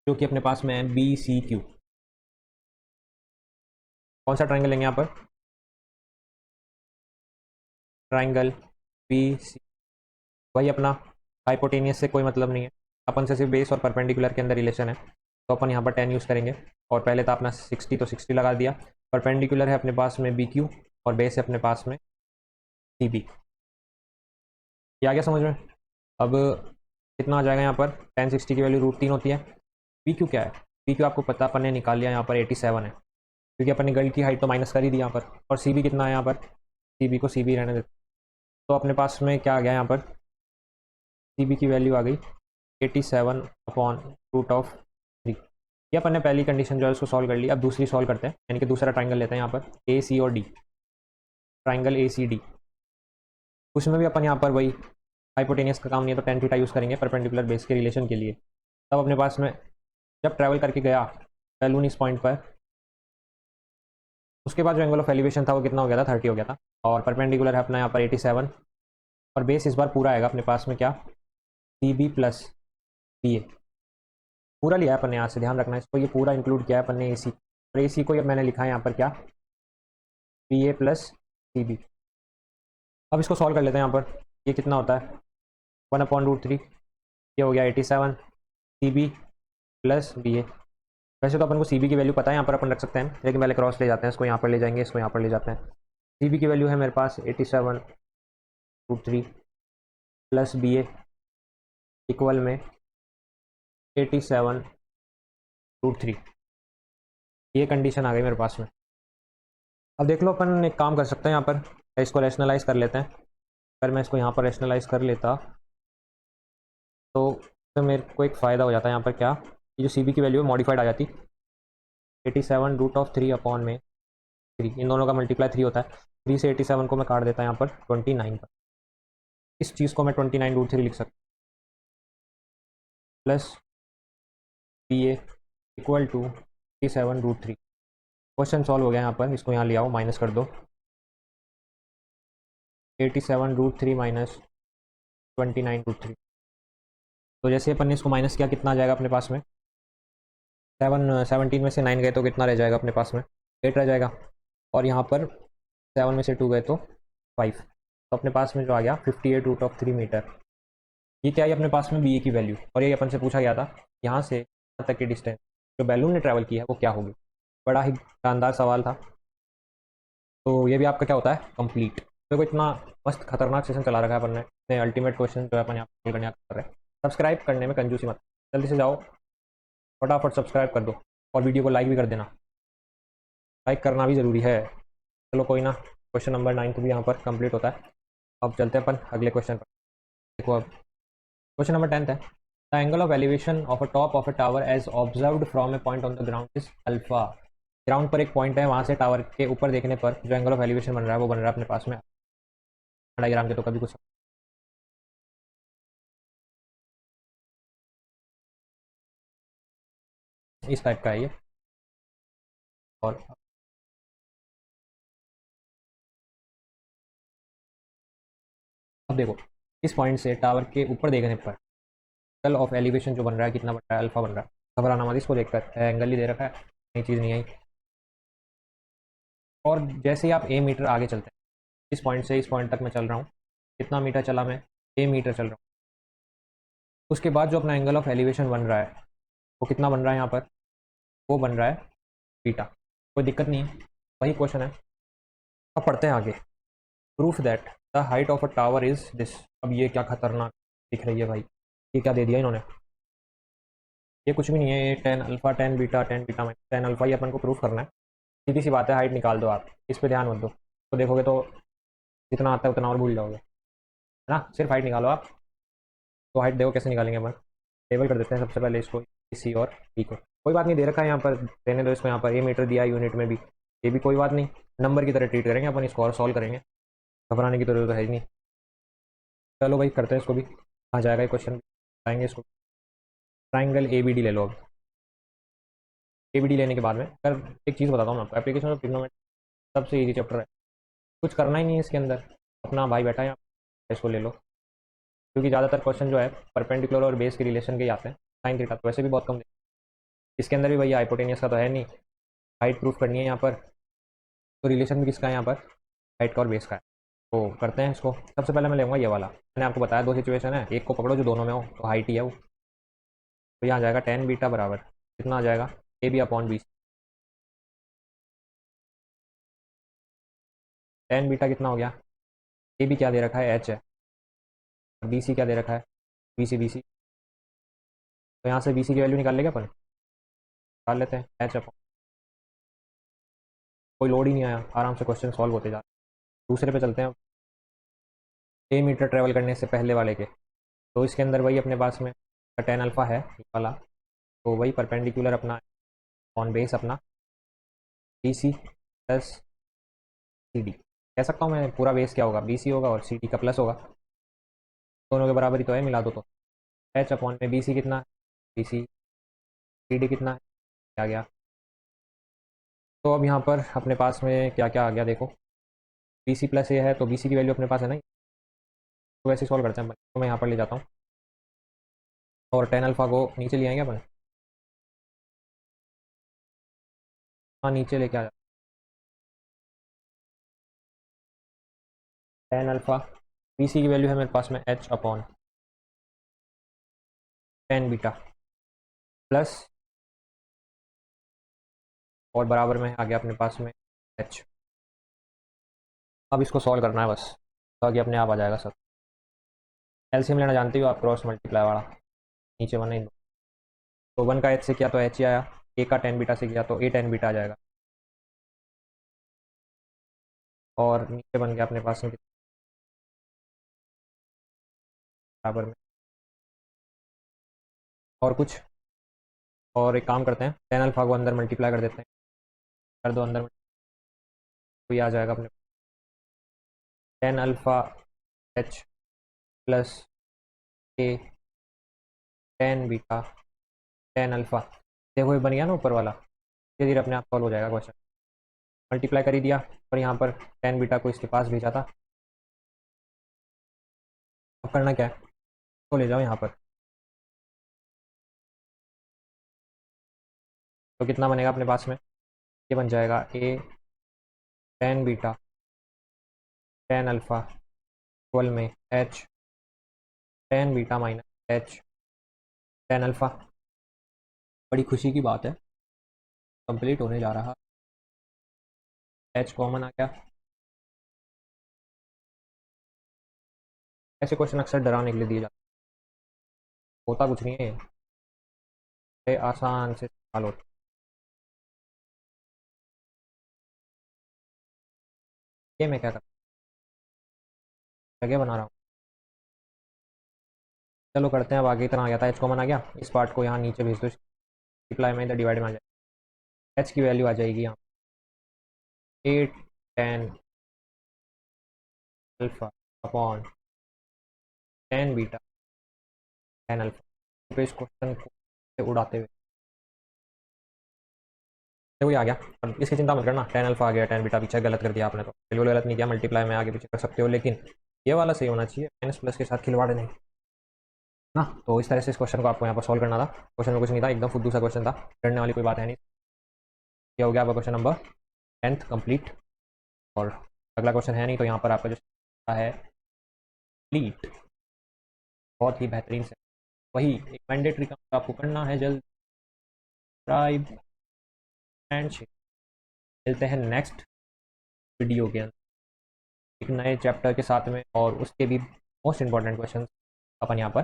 S1: जो कि अपने पास में है बी सी क्यू। कौन सा ट्राइंगल लेंगे यहाँ पर? ट्राइंगल बी सी, वही अपना हाइपोटेनियस से कोई मतलब नहीं है, अपन से सिर्फ बेस और परपेंडिकुलर के अंदर रिलेशन है। तो अपन यहाँ पर 10 यूज़ करेंगे, और पहले था अपना 60 तो 60 लगा दिया। परपेंडिकुलर है अपने पास में बी क्यू, और बेस है अपने पास में सी बी। ये आ गया समझ में? अब कितना आ जाएगा यहाँ पर? 1060 की वैल्यू √3 होती है। पी क्यू क्या है? पी क्यू आपको पता, अपन ने निकाल लिया यहाँ पर 87 है, क्योंकि अपन ने गर्ल की हाइट तो माइनस कर ही दी यहाँ पर। और सी बी कितना है यहाँ पर? सी बी को सी बी रहने देते। तो अपने पास में क्या आ गया यहाँ पर? सी बी की वैल्यू आ गई 87/√3। ये अपन ने पहली कंडीशन जो है उसको सॉल्व कर ली। अब दूसरी सॉल्व करते हैं, यानी कि दूसरा ट्राइंगल लेते हैं यहाँ पर ए सी और D, triangle A C D. उसमें भी अपन यहाँ पर वही हाइपोटेनियस का काम नहीं है तो टेन थीटा यूज़ करेंगे परपेंडिकुलर बेस के रिलेशन के लिए। तब अपने पास में जब ट्रैवल करके गया बैलून इस पॉइंट पर, उसके बाद जो एंगल ऑफ एलिवेशन था वो कितना हो गया था? 30 हो गया था। और परपेंडिकुलर है अपना यहाँ पर 87, और बेस इस बार पूरा आएगा अपने पास में क्या? सी बी प्लस बी ए। पूरा लिया है अपन ने यहाँ से, ध्यान रखना इसको, ये पूरा इंक्लूड किया है अपन ने ए सी, और ए सी को मैंने लिखा है यहाँ पर क्या? बी ए प्लस सी बी। अब इसको सॉल्व कर लेते हैं यहाँ पर। ये कितना होता है? 1/√3। ये हो गया 87 सी बी प्लस बी ए। वैसे तो अपन को सी बी की वैल्यू पता है, यहाँ पर अपन रख सकते हैं, लेकिन पहले क्रॉस ले जाते हैं, इसको यहाँ पर ले जाएंगे, इसको यहाँ पर ले जाते हैं। सी बी की वैल्यू है मेरे पास 87√3 प्लस बी ए इक्वल में 87√3। ये कंडीशन आ गई मेरे पास में। अब देख लो, अपन एक काम कर सकते हैं यहाँ पर, इसको रैशनलाइज कर लेते हैं। अगर मैं इसको यहाँ पर रैशनलाइज कर लेता तो मेरे को एक फ़ायदा हो जाता है यहाँ पर क्या? ये जो सी बी की वैल्यू है मॉडिफाइड आ जाती, 87√3/3। इन दोनों का मल्टीप्लाई 3 होता है। 3 से 87 को मैं काट देता यहाँ पर 29 पर। इस चीज़ को मैं 29√3 लिख सकता, plus B A equal to 87√3। Question solve हो गया यहाँ पर, इसको यहाँ ले आओ, माइनस कर दो। 87√3 माइनस 29√3। तो जैसे अपन ने इसको माइनस किया, कितना आ जाएगा अपने पास में? 17 में से 9 गए तो कितना रह जाएगा अपने पास में? 8 रह जाएगा। और यहाँ पर 7 में से 2 गए तो 5। तो अपने पास में जो आ गया 58√3 मीटर। ये क्या है अपने पास में? बी ए की वैल्यू। और ये अपन से पूछा गया था यहाँ से यहाँ तक की डिस्टेंस जो बैलून ने ट्रैवल की है वो क्या होगी। बड़ा ही शानदार सवाल था। तो ये भी आपका क्या होता है? कंप्लीट। देखो इतना मस्त खतरनाक सेशन चला रखा है अपन ने, अल्टीमेट क्वेश्चन जो है अपन यहाँ पर करने कर रहे हैं। सब्सक्राइब करने में कंजूसी मत, जल्दी से जाओ फटाफट सब्सक्राइब कर दो, और वीडियो को लाइक भी कर देना, लाइक करना भी ज़रूरी है। चलो कोई ना, क्वेश्चन नंबर 9 भी यहाँ पर कंप्लीट होता है। अब चलते हैं अपन अगले क्वेश्चन पर। देखो अब क्वेश्चन नंबर 10 है, the angle of elevation of a top of a tower as observed from a point on the ground is alpha. Ground पर एक पॉइंट है, वहाँ से टावर के ऊपर देखने पर जो एंगल ऑफ एलिवेशन बन रहा है वो बन रहा है अपने पास में डायग्राम के, तो कभी कुछ इस टाइप का है ये। और अब देखो, इस पॉइंट से टावर के ऊपर देखने पर एंगल ऑफ एलिवेशन जो बन रहा है कितना बन रहा है? अल्फा बन रहा है। घबराना मत इसको देखकर, एंगल ही दे रखा है, नई चीज़ नहीं आई। और जैसे ही आप ए मीटर आगे चलते हैं, इस पॉइंट से इस पॉइंट तक मैं चल रहा हूँ, कितना मीटर चला मैं? ए मीटर चल रहा हूँ। उसके बाद जो अपना एंगल ऑफ एलिवेशन बन रहा है वो कितना बन रहा है यहाँ पर? वो बन रहा है बीटा। कोई दिक्कत नहीं है, वही क्वेश्चन है। अब पढ़ते हैं आगे। Proof that the height of a tower is this. अब ये क्या खतरनाक दिख रही है भाई, ये क्या दे दिया इन्होंने? ये कुछ भी नहीं है, ये 10 alpha 10 beta 10 beta minus 10 alpha, ये अपन को प्रूफ करना है। सीधी सी बात है, हाइट निकाल दो आप, इस पर ध्यान मत दो, तो देखोगे तो जितना आता है उतना और भूल जाओगे, है ना। सिर्फ हाइट निकालो आप। तो हाइट देखो कैसे निकालेंगे अपन, टेबल कर देते हैं सबसे पहले इसको, सी और बी को। कोई बात नहीं, दे रखा है यहाँ पर, देने दो इसको। यहाँ पर ए मीटर दिया है यूनिट में भी, ये भी कोई बात नहीं, नंबर की तरह ट्रीट करेंगे अपन इसको और सॉल्व करेंगे, घबराने की जरूरत है ही नहीं। चलो भाई करते हैं इसको भी। आ जाएगा ये क्वेश्चन, आएंगे इसको। ट्राइंगल ए बी डी ले लो। अब ए बी डी लेने के बाद में अगर एक चीज़ बताता हूँ मैं आपको, एप्लीकेशन ऑफ ट्रिग्नोमेट्री सबसे ईजी चैप्टर है, कुछ करना ही नहीं है इसके अंदर, अपना भाई बैठा है यहाँ, इसको ले लो। क्योंकि ज़्यादातर क्वेश्चन जो है परपेंडिकुलर और बेस के रिलेशन के ही आते हैं। साइन थीटा तो वैसे भी बहुत कम देते हैं। इसके अंदर भी भैया हाइपोटेनियस का तो है नहीं, हाइट प्रूफ करनी है यहाँ पर, तो रिलेशन भी किसका है यहाँ पर, हाइट का और बेस का है। तो करते हैं इसको। सबसे पहले मैं लूँगा ये वाला, मैंने आपको बताया दो सिचुएशन है, एक को पकड़ो जो दोनों में हो, तो हाइट ही है वो। तो यहाँ आ जाएगा टेन बीटा बराबर कितना आ जाएगा, A B upon B. Tan beta कितना हो गया, ए बी क्या दे रखा है, एच है, और बी सी क्या दे रखा है, बी सी। तो यहाँ से बी सी की वैल्यू निकाल लेगा अपन, निकाल लेते हैं, एच अपॉन, कोई लोड ही नहीं आया, आराम से क्वेश्चन सॉल्व होते जा रहे हैं। दूसरे पे चलते हैं, 6 मीटर ट्रेवल करने से पहले वाले के। तो इसके अंदर वही अपने पास में टेन अल्फ़ा है ये वाला, तो वही परपेंडिकुलर अपना ऑन बेस अपना B C plus C D, कह सकता हूँ मैं पूरा बेस क्या होगा, बी सी होगा और सी डी का प्लस होगा, दोनों के बराबर ही तो है, मिला दो तो एच अपॉन में बी सी कितना है, बी सी, सी डी कितना है, आ गया। तो अब यहाँ पर अपने पास में क्या क्या आ गया देखो, बी सी प्लस ए है तो बी सी की वैल्यू अपने पास है ना, तो वैसे सॉल्व करते हैं अपन। तो मैं यहाँ पर ले जाता हूँ और टेन अल्फ़ा को नीचे ले आएंगे अपन, हाँ नीचे लेके आ जाते, टेन अल्फ़ा, बी सी की वैल्यू है मेरे पास में H upon tan beta plus, और बराबर में आ गया अपने पास में एच। अब इसको सॉल्व करना है बस, तो आगे अपने आप आ जाएगा सब। एलसीएम लेना जानते हो आप, क्रॉस मल्टीप्लाई वाला, नीचे वन नहीं, तो वन का एच से किया तो एच ही आया, ए का टेन बीटा से किया तो ए टेन बीटा आ जाएगा, और नीचे बन गया अपने पास में बराबर में, और कुछ, और एक काम करते हैं, टेन अल्फा को अंदर मल्टीप्लाई कर देते हैं, कर दो अंदर, तो ये आ जाएगा अपने टेन अल्फा एच प्लस ए टेन बीटा टेन अल्फा। देखो ये बन गया ना ऊपर वाला, धीरे धीरे अपने आप सॉल्व हो जाएगा क्वेश्चन, मल्टीप्लाई कर ही दिया और यहाँ पर टेन बीटा को इसके पास भेजा था। अब करना क्या है, तो ले जाओ यहाँ पर, तो कितना बनेगा अपने पास में, ये बन जाएगा a tan beta tan alpha equal में h tan beta minus h tan alpha. बड़ी खुशी की बात है, कंप्लीट होने जा रहा, एच कॉमन आ गया। ऐसे क्वेश्चन अक्सर डराने के लिए दिए जाते हैं, होता कुछ नहीं है ये आसान से सवाल होता है। ये मैं क्या कर जगह बना रहा हूँ, चलो करते हैं। अब आगे इतना आ गया था, एच कॉमन आ गया, इस पार्ट को यहाँ नीचे भेज दो, मल्टीप्लाई में इधर डिवाइड में आ जाएगा, एच की वैल्यू आ जाएगी यहाँ at tan alpha upon tan beta tan alpha. तो इस क्वेश्चन को उड़ाते हुए देखो ये आ गया। अब इसकी चिंता मत करना, टेन अल्फा आ गया, टेन बीटा पीछे गलत कर दिया आपने, तो बिल्कुल गलत नहीं किया, मल्टीप्लाई में आगे पीछे कर सकते हो, लेकिन ये वाला सही होना चाहिए, माइनस प्लस के साथ खिलवाड़ नहीं ना। तो इस तरह से इस क्वेश्चन को आपको यहाँ पर सॉल्व करना था, क्वेश्चन में कुछ नहीं था, एकदम फुद्दू सा क्वेश्चन था, डरने वाली कोई बात है नहीं। ये हो गया आपका क्वेश्चन नंबर 10th कंप्लीट, और अगला क्वेश्चन है नहीं, तो यहाँ पर आपका जो है कंप्लीट, बहुत ही बेहतरीन से, वही एक मैंडेटरी काम आपको करना है जल्द, सब्सक्राइब एंड शेयर। मिलते हैं नेक्स्ट वीडियो के अंदर एक नए चैप्टर के साथ में, और उसके भी मोस्ट इंपॉर्टेंट क्वेश्चन अपन यहाँ पर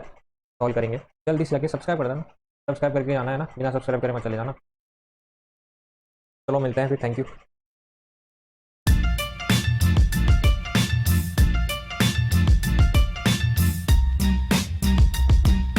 S1: सॉल्व करेंगे। जल्दी से जाके सब्सक्राइब कर देना, सब्सक्राइब करके आना है ना, बिना सब्सक्राइब करे मत चले जाना। चलो मिलते हैं फिर, थैंक यू।